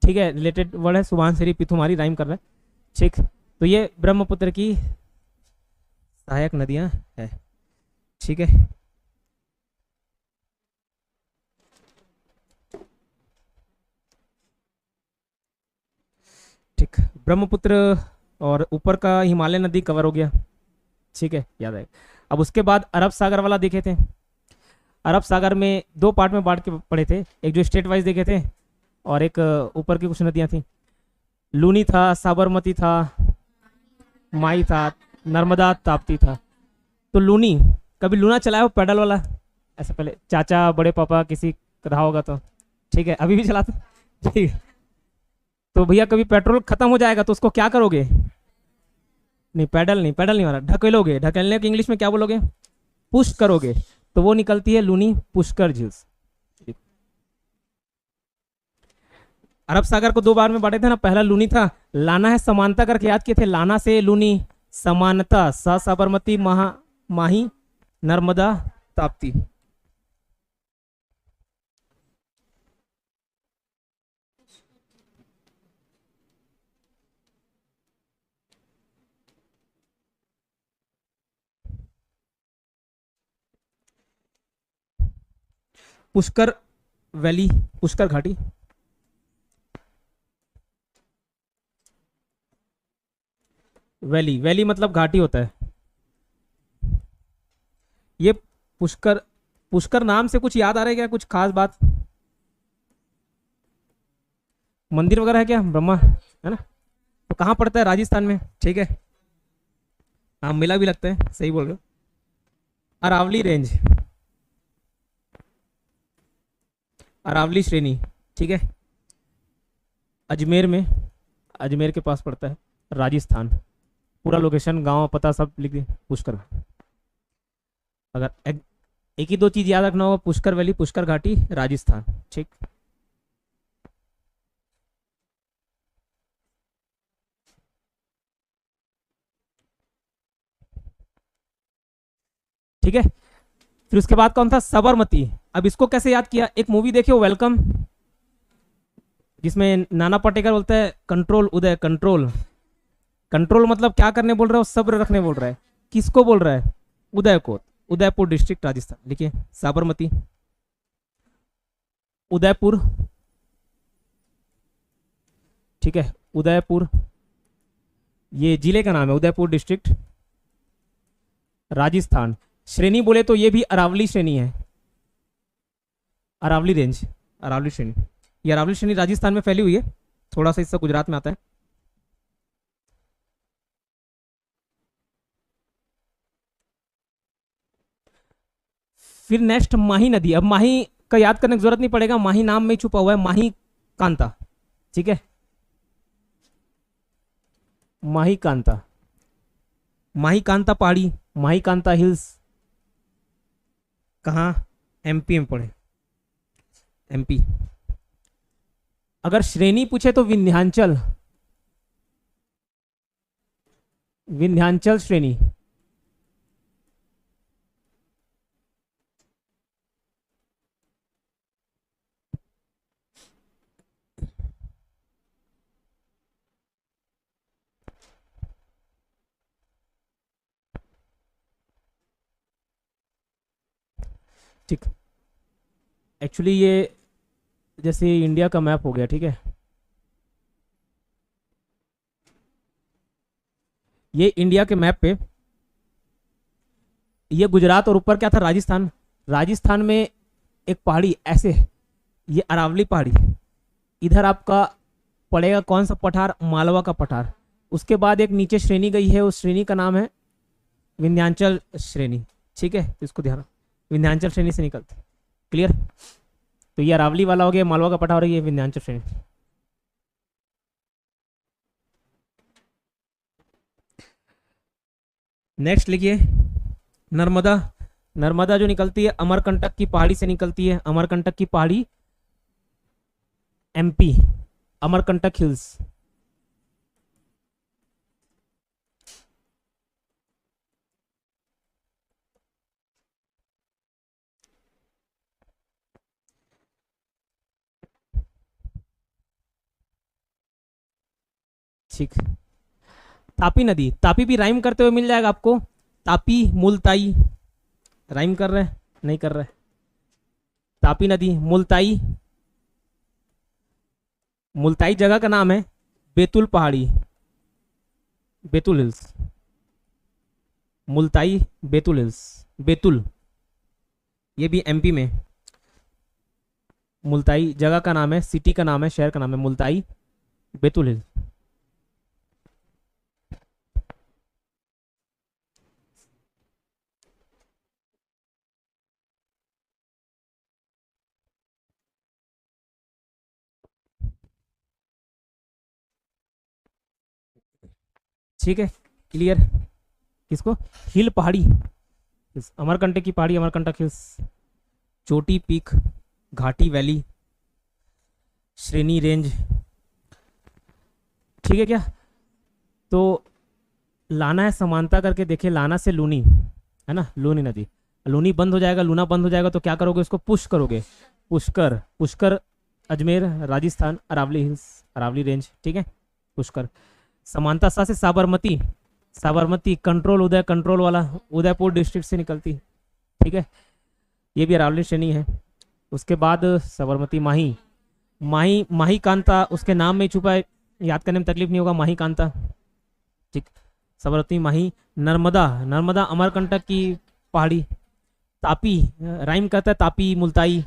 [SPEAKER 3] ठीक है, रिलेटेड वर्ड है, सुभानश्री पिथुमारी, राइम कर रहा है। ठीक, तो ये ब्रह्मपुत्र की सहायक नदियां है। ठीक है, ठीक, ब्रह्मपुत्र और ऊपर का हिमालय नदी कवर हो गया। ठीक है, याद आएगा। अब उसके बाद अरब सागर वाला देखे थे। अरब सागर में 2 पार्ट में बांट के पढ़े थे, एक जो स्टेट वाइज देखे थे, और एक ऊपर की कुछ नदियां थी। लूनी था, साबरमती था, माई था, नर्मदा, ताप्ती था। तो लूनी, कभी लूना चलाया हो पैडल वाला? ऐसा पहले चाचा, बड़े पापा किसी रहा होगा तो। ठीक है, अभी भी चलाते? ठीक है, तो भैया कभी पेट्रोल खत्म हो जाएगा तो उसको क्या करोगे? नहीं, पैडल नहीं, पैडल नहीं हो रहा, ढकेलोगे। ढकेलने की इंग्लिश में क्या बोलोगे? पुश करोगे। तो वो निकलती है लूनी पुष्कर झील्स। अरब सागर को 2 बार में बांटे थे ना, पहला लूनी था, लाना है समानता करके याद किए थे, लाना से लूनी, समानता, सा साबरमती, माही, नर्मदा, ताप्ती। पुष्कर वैली, पुष्कर घाटी। वैली, वैली मतलब घाटी होता है। ये पुष्कर, पुष्कर नाम से कुछ याद आ रहा है क्या? कुछ खास बात? मंदिर वगैरह है क्या? ब्रह्मा है ना? तो कहाँ पड़ता है? राजस्थान में। ठीक है, हाँ, मेला भी लगता है, सही बोल रहे हो। अरावली रेंज, अरावली श्रेणी। ठीक है, अजमेर में, अजमेर के पास पड़ता है, राजस्थान। पूरा लोकेशन, गांव, पता सब लिख दिए। पुष्कर, अगर एक ही 2 चीज याद रखना होगा, पुष्कर वैली, पुष्कर घाटी, राजस्थान। ठीक, ठीक है। फिर उसके बाद कौन था? साबरमती। अब इसको कैसे याद किया? एक मूवी देखी हो, वेलकम, जिसमें नाना पाटेकर बोलता है कंट्रोल उदय, कंट्रोल। कंट्रोल मतलब क्या करने बोल रहा है? सब्र रखने बोल रहा है। किसको बोल रहा है? उदय को। उदयपुर डिस्ट्रिक्ट, राजस्थान। लिखिए, साबरमती, उदयपुर। ठीक है, उदयपुर, ये जिले का नाम है, उदयपुर डिस्ट्रिक्ट, राजस्थान। श्रेणी बोले तो ये भी अरावली श्रेणी है, अरावली रेंज, अरावली श्रेणी। ये अरावली श्रेणी राजस्थान में फैली हुई है, थोड़ा सा हिस्सा गुजरात में आता है। फिर नेक्स्ट माही नदी। अब माही का याद करने की जरूरत नहीं पड़ेगा, माही नाम में ही छुपा हुआ है, माही कांता। ठीक है, माही कांता, माही कांता पहाड़ी, माही कांता हिल्स कहाँ, एमपी में पड़े, एमपी। अगर श्रेणी पूछे तो विंध्याचल, विंध्याचल श्रेणी। ठीक, एक्चुअली ये जैसे इंडिया का मैप हो गया। ठीक है, ये इंडिया के मैप पे ये गुजरात और ऊपर क्या था, राजस्थान। राजस्थान में एक पहाड़ी ऐसे, ये अरावली पहाड़ी, इधर आपका पड़ेगा कौन सा पठार, मालवा का पठार। उसके बाद एक नीचे श्रेणी गई है, उस श्रेणी का नाम है विंध्याचल श्रेणी। ठीक है, तो इसको ध्यान, विंध्याचल श्रेणी से निकलते। क्लियर, तो ये अरावली वाला हो गया, मालवा का पठार, ये विंध्याचल श्रेणी। नेक्स्ट लिखिए नर्मदा। नर्मदा जो निकलती है अमरकंटक की पहाड़ी से निकलती है, अमरकंटक की पहाड़ी एमपी, अमरकंटक हिल्स। ठीक, तापी नदी, तापी भी राइम करते हुए मिल जाएगा आपको, तापी मुलताई, राइम कर रहे हैं, नहीं कर रहे, तापी नदी, मुलताई। मुलताई जगह का नाम है, बेतुल पहाड़ी, बेतुल हिल्स, मुलताई बेतुल हिल्स, बेतुल, ये भी एमपी में। मुलताई जगह का नाम है, सिटी का नाम है, शहर का नाम है मुलताई बेतुल हिल्स। ठीक है, क्लियर। किसको, हिल पहाड़ी, अमरकंटक की पहाड़ी, अमरकंटक हिल्स, चोटी पीक, घाटी वैली, श्रेणी रेंज। ठीक है क्या, तो लाना है समानता करके देखिए, लाना से लूनी है ना, लूनी नदी, लूनी बंद हो जाएगा, लूना बंद हो जाएगा, तो क्या करोगे, उसको पुश करोगे, पुष्कर, पुष्कर अजमेर राजस्थान, अरावली हिल्स, अरावली रेंज। ठीक है, पुष्कर। समानता सा से साबरमती, साबरमती कंट्रोल उदय, कंट्रोल वाला उदयपुर डिस्ट्रिक्ट से निकलती। ठीक है, ये भी अरावली श्रेणी है। उसके बाद साबरमती, माही, माही, माही कांता उसके नाम में ही छुपा है, याद करने में तकलीफ नहीं होगा, माही कांता। ठीक, साबरमती, माही। नर्मदा, नर्मदा अमरकंटक की पहाड़ी, तापी राइम करता है, तापी मुल्ताई,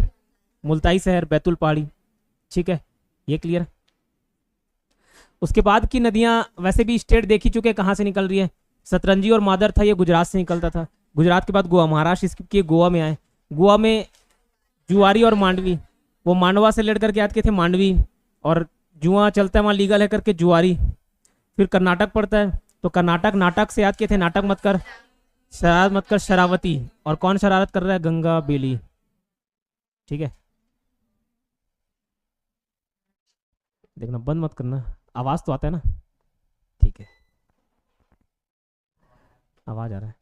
[SPEAKER 3] मुल्ताई शहर, बैतुल पहाड़ी। ठीक है, ये क्लियर। उसके बाद की नदियां वैसे भी स्टेट देख ही चुके कहाँ से निकल रही है, सतरंजी और मादर था, ये गुजरात से निकलता था। गुजरात के बाद गोवा, महाराष्ट्र इसके गोवा में आए। गोवा में जुआरी और मांडवी, वो मांडवा से लड़ करके याद किए थे मांडवी, और जुआ चलता है वहाँ लीगल है करके जुआरी। फिर कर्नाटक पड़ता है, तो कर्नाटक, नाटक से याद किए थे, नाटक मत कर, शरारत मत कर, शरावती। और कौन शरारत कर रहा है, गंगा बेली। ठीक है, देखना बंद मत करना, आवाज तो आता है ना। ठीक है, आवाज आ रहा है।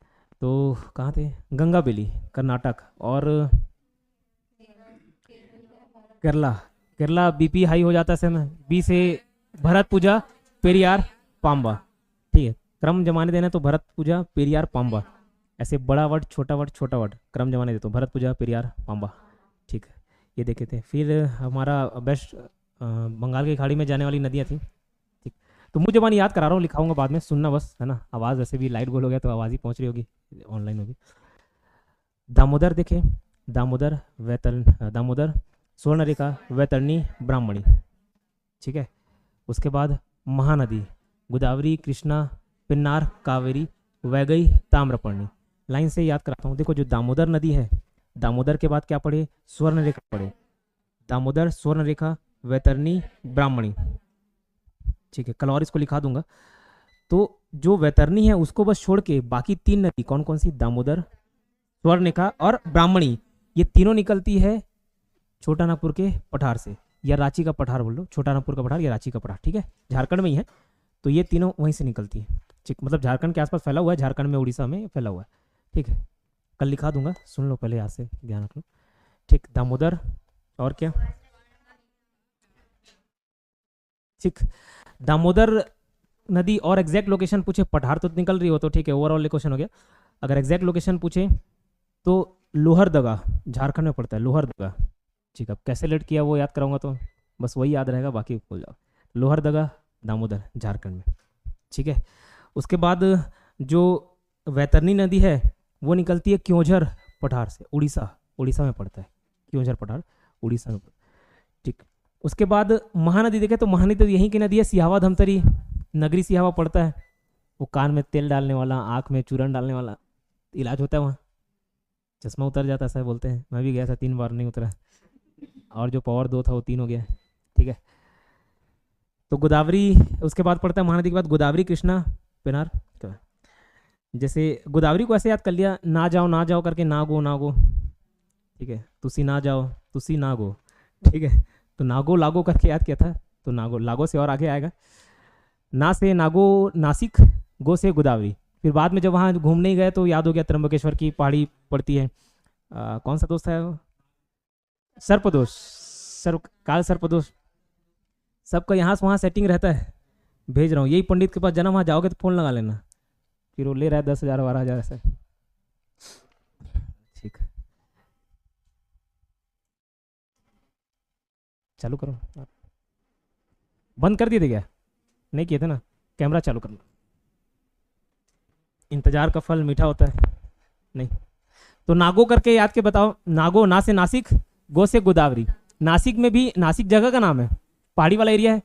[SPEAKER 3] तो कहाँ थे, गंगा बेली कर्नाटक, और केरला, केरला बीपी हाई हो जाता है ना, बी से भरत पूजा, पेरियार, पाम्बा। ठीक है, क्रम जमाने देना तो भरत पूजा, पेरियार, पाम्बा, ऐसे बड़ा वर्ड छोटा वर्ड छोटा वर्ड क्रम जमाने देते, भरत पूजा, पेरियार, पाम्बा। ठीक है, ये देखे थे। फिर हमारा बेस्ट बंगाल की खाड़ी में जाने वाली नदियाँ थी। ठीक, तो मुझे जबान याद करा रहा हूँ, लिखाऊंगा बाद में, सुनना बस, है ना। आवाज़ वैसे भी लाइट गोल हो गया तो आवाज़ ही पहुँच रही होगी, ऑनलाइन होगी। दामोदर देखे, दामोदर दामोदर, स्वर्णरेखा, वैतरणी, ब्राह्मणी। ठीक है, उसके बाद महानदी, गोदावरी, कृष्णा, पिन्नार, कावेरी, वैगई, ताम्रपर्णी। लाइन से याद कराता हूँ, देखो जो दामोदर नदी है, दामोदर के बाद क्या पढ़े? स्वर्ण रेखा पढ़े। दामोदर, स्वर्ण रेखा, वैतरणी, ब्राह्मणी। ठीक है, कल और इसको लिखा दूंगा। तो जो वैतरणी है उसको बस छोड़ के बाकी 3 नदी कौन कौन सी? दामोदर, स्वर्णरेखा और ब्राह्मणी, ये तीनों निकलती है छोटा नागपुर के पठार से, या रांची का पठार बोल लो, छोटा नागपुर का पठार या रांची का पठार। ठीक है, झारखंड में ही है, तो ये तीनों वहीं से निकलती है। ठीक, मतलब झारखंड के आसपास फैला हुआ है, झारखंड में, उड़ीसा में फैला हुआ है। ठीक है, कल लिखा दूंगा, सुन लो पहले, यहाँ से ध्यान रख लो। ठीक, दामोदर और क्या? ठीक, दामोदर नदी और एग्जैक्ट लोकेशन पूछे, पठार तो निकल रही हो तो ठीक है, ओवरऑल क्वेश्चन हो गया। अगर एग्जैक्ट लोकेशन पूछे तो लोहरदगा झारखंड में पड़ता है, लोहरदगा। ठीक है, अब कैसे लेट किया वो याद कराऊंगा तो बस वही याद रहेगा, बाकी भूल जाओ। लोहरदगा दामोदर झारखंड में। ठीक है, उसके बाद जो वैतरणी नदी है वो निकलती है क्योंझर पठार से, उड़ीसा, उड़ीसा में पड़ता है क्योंझर पठार, उड़ीसा में। ठीक, उसके बाद महानदी देखे तो महानदी तो यहीं की नदी है, सिहावा धमतरी, नगरी सिहावा पड़ता है। वो कान में तेल डालने वाला, आँख में चूरन डालने वाला इलाज होता है वहाँ, चश्मा उतर जाता है, ऐसा बोलते हैं। मैं भी गया था 3 बार, नहीं उतरा, और जो पावर 2 था वो 3 हो गया। ठीक है, तो गोदावरी उसके बाद पड़ता है, महानदी के बाद गोदावरी, कृष्णा, पेनार। जैसे गोदावरी को ऐसे याद कर लिया, ना जाओ करके नागो नागो। ठीक है, तुसी ना जाओ, तुसी नागो। ठीक है, तो नागो लागो करके याद किया था, तो नागो, लागो से और आगे आएगा, ना से नागो नासिक, गो से गोदावरी। फिर बाद में जब वहाँ घूमने ही गए तो याद हो गया, त्र्यंबकेश्वर की पहाड़ी पड़ती है। कौन सा दोस्त है वो? सर्पदोष, काल सर्पदोष। सबका यहाँ से वहाँ सेटिंग रहता है, भेज रहा हूँ। यही पंडित के पास जाना, वहाँ जाओगे तो फ़ोन लगा लेना, फिर वो ले रहा है 10,000 12,000 ऐसे। ठीक, चालू करो। बंद कर दिए थे क्या? नहीं किए थे ना? कैमरा चालू करना, इंतजार का फल मीठा होता है। नहीं, तो नागो करके याद के बताओ। नागो, ना से नासिक, गो से गोदावरी। नासिक में भी, नासिक जगह का नाम है, पहाड़ी वाला एरिया है,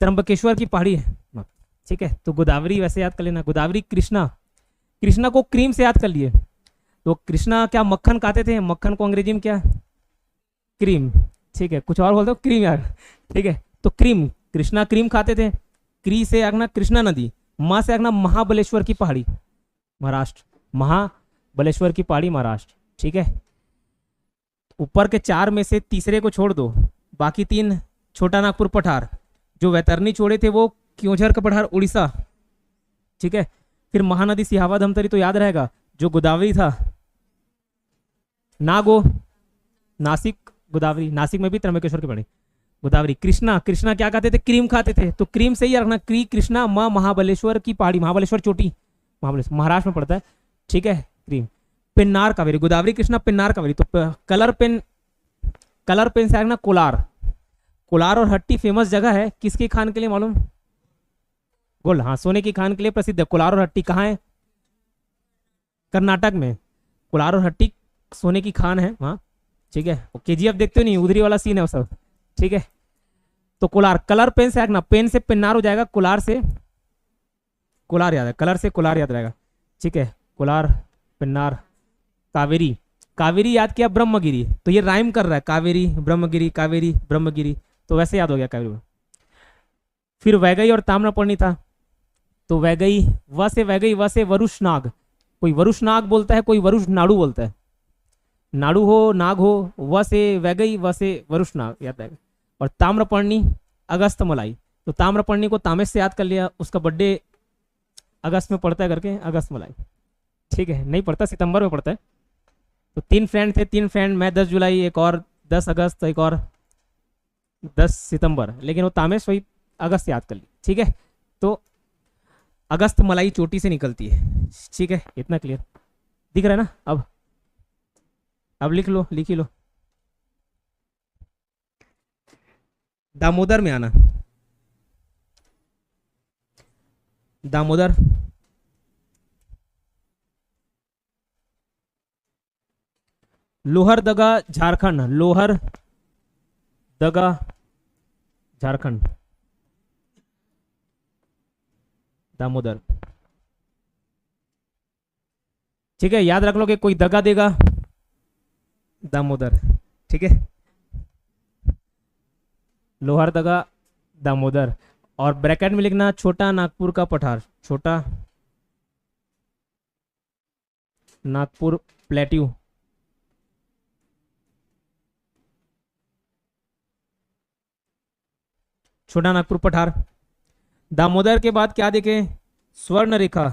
[SPEAKER 3] त्र्यंबकेश्वर की पहाड़ी है। ठीक है, तो गोदावरी वैसे याद कर लेना। गोदावरी, कृष्णा, कृष्णा को क्रीम से याद कर लिए, तो कृष्णा क्या मक्खन खाते थे? मक्खन को अंग्रेजी में क्या? क्रीम। ठीक है, कुछ और बोल दो, क्रीम यार। ठीक है, तो क्रीम, कृष्णा क्रीम खाते थे। क्री से आगना कृष्णा नदी, माँ से आगना महाबलेश्वर की पहाड़ी, महाराष्ट्र, महाबलेश्वर की पहाड़ी, महाराष्ट्र। ठीक है, ऊपर के 4 में से तीसरे को छोड़ दो, बाकी 3 छोटा नागपुर पठार, जो वैतरणी छोड़े थे वो क्योंझर का पठार, उड़ीसा। ठीक है, फिर महानदी सिहावा धमतरी तो याद रहेगा, जो गोदावरी था, नागो, नासिक, गोदावरी, नासिक में भी त्र्यंबकेश्वर की पहाड़ी, गोदावरी। कृष्णा, कृष्णा क्या खाते थे? क्रीम खाते थे, तो क्रीम से ही रखना, क्री कृष्णा, माँ महाबलेश्वर की पहाड़ी, महाबलेश्वर चोटी, महाबलेश्वर महाराष्ट्र में पड़ता है। ठीक है, क्रीम। पेन्नार कावेरी, गोदावरी कृष्णा पेन्नार कावेरी, तो कलर पेन, कलर पेन से आना कोलार। कोलार और हट्टी फेमस जगह है, किसकी खान के लिए मालूम? गोल्ड, हाँ, सोने की खान के लिए प्रसिद्ध है। कोलार और हट्टी कहाँ है? कर्नाटक में। कोलार और हट्टी सोने की खान है वहाँ। ठीक है, KGF देखते हो नहीं, उधरी वाला सीन है वो सब। ठीक है, तो कोलार, कलर पेन से आगना, पेन से पेन्नार हो जाएगा, कोलार से कोलार याद है, कलर से कोलार याद रहेगा। ठीक है, कोलार, पेन्नार, कावेरी, कावेरी याद किया, ब्रह्मगिरी, तो ये राइम कर रहा है, कावेरी ब्रह्मगिरी, कावेरी ब्रह्मगिरी, तो वैसे याद हो गया कावेरी। फिर वैगई और ताम्रपर्णी था, तो वैगई, व से वैगई, व से वरुष नाग, कोई वरुष नाग बोलता है, कोई वरुष नाड़ू बोलता है, नाड़ू हो नाग हो, व से वैगई, व से वरुष नाग याद आएगा। और ताम्रपर्णी, अगस्त मलाई, तो ताम्रपर्णी को तामेश से याद कर लिया, उसका बर्थडे अगस्त में पड़ता है करके, अगस्त मलाई। ठीक है, नहीं पड़ता, सितंबर में पड़ता है। तो 3 फ्रेंड थे, 3 फ्रेंड, मैं 10 जुलाई, एक और 10 अगस्त, एक और 10 सितंबर, लेकिन वो तामेश वही अगस्त याद कर ली। ठीक है, तो अगस्त मलाई चोटी से निकलती है। ठीक है, इतना क्लियर दिख रहा है ना? अब लिख लो, लिख ही लो। दामोदर में आना, दामोदर, लोहरदगा झारखंड, लोहरदगा झारखंड, दामोदर। ठीक है, याद रख लो कि कोई दगा देगा दामोदर, ठीक है। लोहरदगा दामोदर, और ब्रैकेट में लिखना छोटा नागपुर का पठार, छोटा नागपुर प्लेट्यू, छोटा नागपुर पठार। दामोदर के बाद क्या देखें, स्वर्ण रेखा,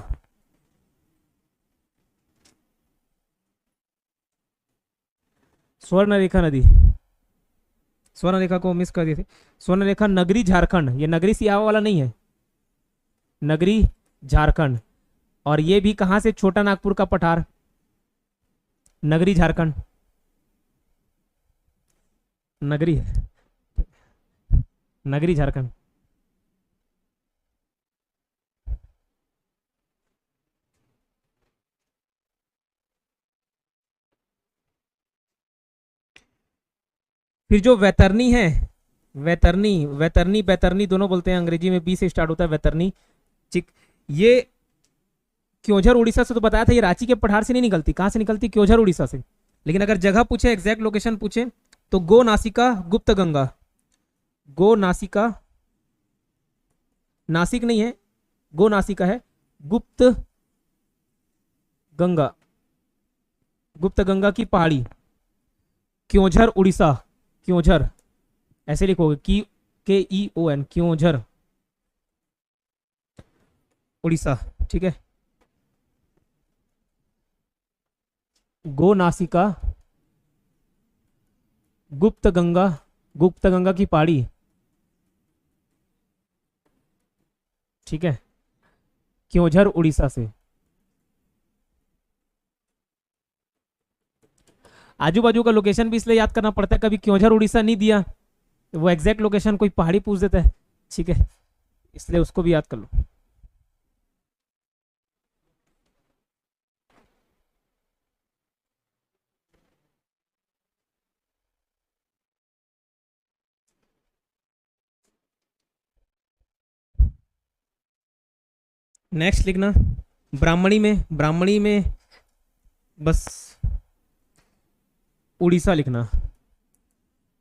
[SPEAKER 3] स्वर्ण रेखा नदी, स्वर्ण रेखा को मिस कर दिए थे। स्वर्ण रेखा नगरी झारखंड, ये नगरी सियावा वाला नहीं है, नगरी झारखंड। और ये भी कहां से, छोटा नागपुर का पठार, नगरी झारखंड, नगरी, नगरी झारखंड। फिर जो वैतरनी है, वैतरनी, वैतरनी बैतरनी दोनों बोलते हैं, अंग्रेजी में बी से स्टार्ट होता है, वैतरनी। ठीक, ये क्योंझर उड़ीसा से तो बताया था, ये रांची के पठार से नहीं निकलती, कहां से निकलती, क्योंझर उड़ीसा से। लेकिन अगर जगह पूछे, एग्जैक्ट लोकेशन पूछे, तो गो नासिका गुप्त गंगा, गो नासिका, नासिक नहीं है, गो नासिका है, गुप्त गंगा, गुप्त गंगा की पहाड़ी, क्योंझर उड़ीसा, क्योंझर ऐसे लिखोगे, की KEON, क्योंझर उड़ीसा, ठीक है। गो नासिका गुप्त गंगा, गुप्त गंगा की पहाड़ी, ठीक है, क्योंझर उड़ीसा से। आजू बाजू का लोकेशन भी इसलिए याद करना पड़ता है, कभी क्योंझर उड़ीसा नहीं दिया वो एग्जैक्ट लोकेशन कोई पहाड़ी पूछ देता है, ठीक है, इसलिए उसको भी याद कर लो। नेक्स्ट लिखना ब्राह्मणी में, ब्राह्मणी में बस उड़ीसा लिखना,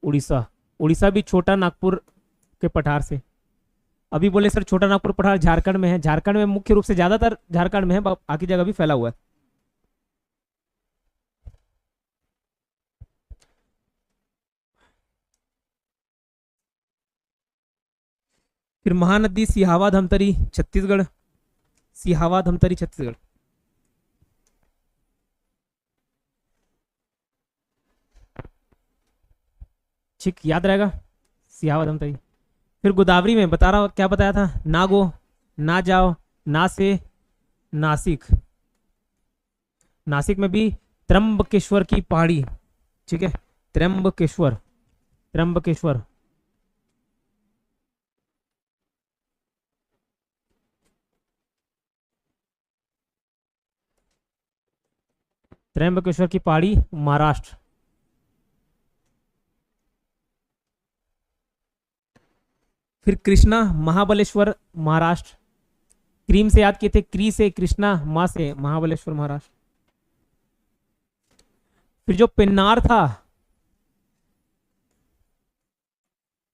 [SPEAKER 3] उड़ीसा, उड़ीसा भी छोटा नागपुर के पठार से। अभी बोले सर छोटा नागपुर पठार झारखंड में है, झारखंड में मुख्य रूप से, ज्यादातर झारखंड में है, बाकी जगह भी फैला हुआ है। फिर महानदी सिहावा धमतरी छत्तीसगढ़, सिहावा धमतरी छत्तीसगढ़। ठीक, याद रहेगा, सिहावा धमतरी। फिर गोदावरी में बता रहा, क्या बताया था, ना गो, ना जाओ, ना से, नासिक, नासिक में भी त्र्यंबकेश्वर की पहाड़ी, ठीक है, त्र्यंबकेश्वर, त्र्यंबकेश्वर। त्र्यंबकेश्वर की पहाड़ी महाराष्ट्र। फिर कृष्णा महाबलेश्वर महाराष्ट्र, क्रीम से याद किए थे, क्री से कृष्णा, माँ से महाबलेश्वर महाराष्ट्र। फिर जो पिन्नार था,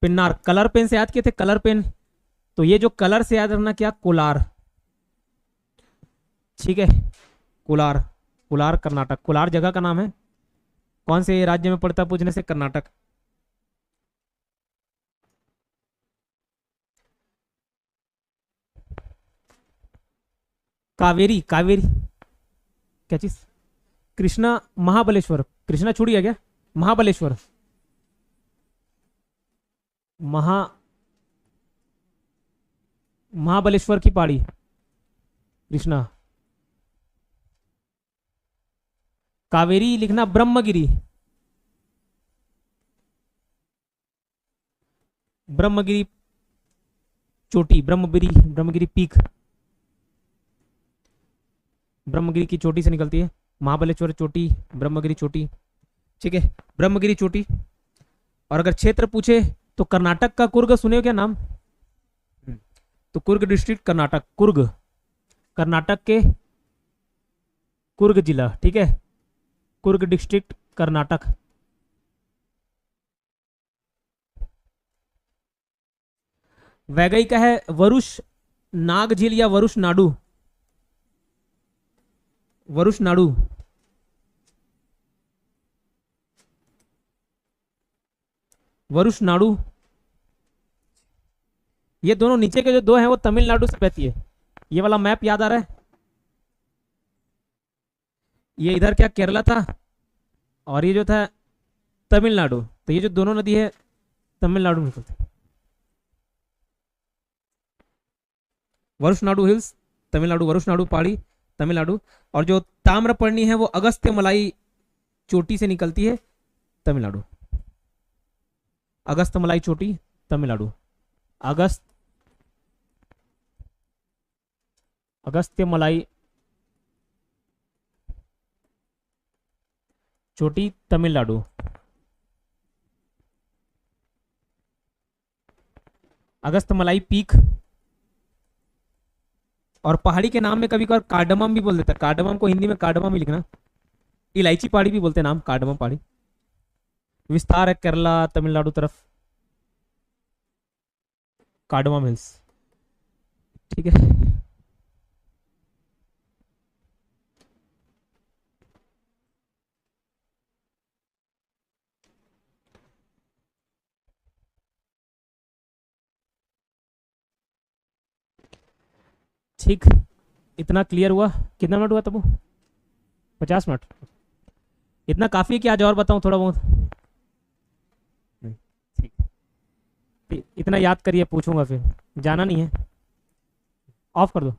[SPEAKER 3] पिन्नार कलर पेन से याद किए थे, कलर पेन, तो ये जो कलर से याद रखना क्या, कोलार, ठीक है, कोलार, कोलार कर्नाटक, कोलार जगह का नाम है, कौन से राज्य में पड़ता पूछने से, कर्नाटक। कावेरी, कावेरी क्या चीज, कृष्णा महाबलेश्वर, कृष्णा छूट गया क्या, महाबलेश्वर, महाबलेश्वर की पहाड़ी, कृष्णा। कावेरी लिखना ब्रह्मगिरी, ब्रह्मगिरी चोटी, ब्रह्मगिरी, ब्रह्मगिरी पीक, ब्रह्मगिरी की चोटी से निकलती है, महाबलेश्वर चोटी, ब्रह्मगिरी चोटी, ठीक है, ब्रह्मगिरी चोटी। और अगर क्षेत्र पूछे तो कर्नाटक का कुर्ग, सुने हो क्या नाम, तो कुर्ग डिस्ट्रिक्ट कर्नाटक, कुर्ग कर्नाटक के कुर्ग जिला, ठीक है, कुर्ग डिस्ट्रिक्ट कर्नाटक। वैगई का है वरुष नाग झील या वरुष नाडु? वरुष नाडु। वरुष नाडु। ये दोनों नीचे के जो दो हैं वो तमिलनाडु से बहती है। ये वाला मैप याद आ रहा है? ये इधर क्या केरला था और ये जो था तमिलनाडु, तो ये जो दोनों नदी है तमिलनाडु में निकलती है। वरुषनाडु हिल्स तमिलनाडु, वरुषनाडु पहाड़ी तमिलनाडु, और जो ताम्रपर्णी है वो अगस्त्य मलाई चोटी से निकलती है तमिलनाडु। अगस्त्य मलाई चोटी तमिलनाडु। अगस्त्य मलाई चोटी तमिलनाडु। अगस्त्य मलाई पीक। और पहाड़ी के नाम में कभी कभार कार्डमम भी बोल देता है। कार्डमम को हिंदी में कार्डमम ही लिखना। इलायची पहाड़ी भी बोलते हैं नाम, कार्डमम पहाड़ी। विस्तार है केरला तमिलनाडु तरफ, कार्डमम हिल्स। ठीक है। ठीक, इतना क्लियर हुआ? कितना मिनट हुआ तब? 50 मिनट। इतना काफी है कि आज और बताऊं थोड़ा बहुत? ठीक, इतना याद करिए, पूछूंगा फिर। जाना नहीं है, ऑफ कर दो।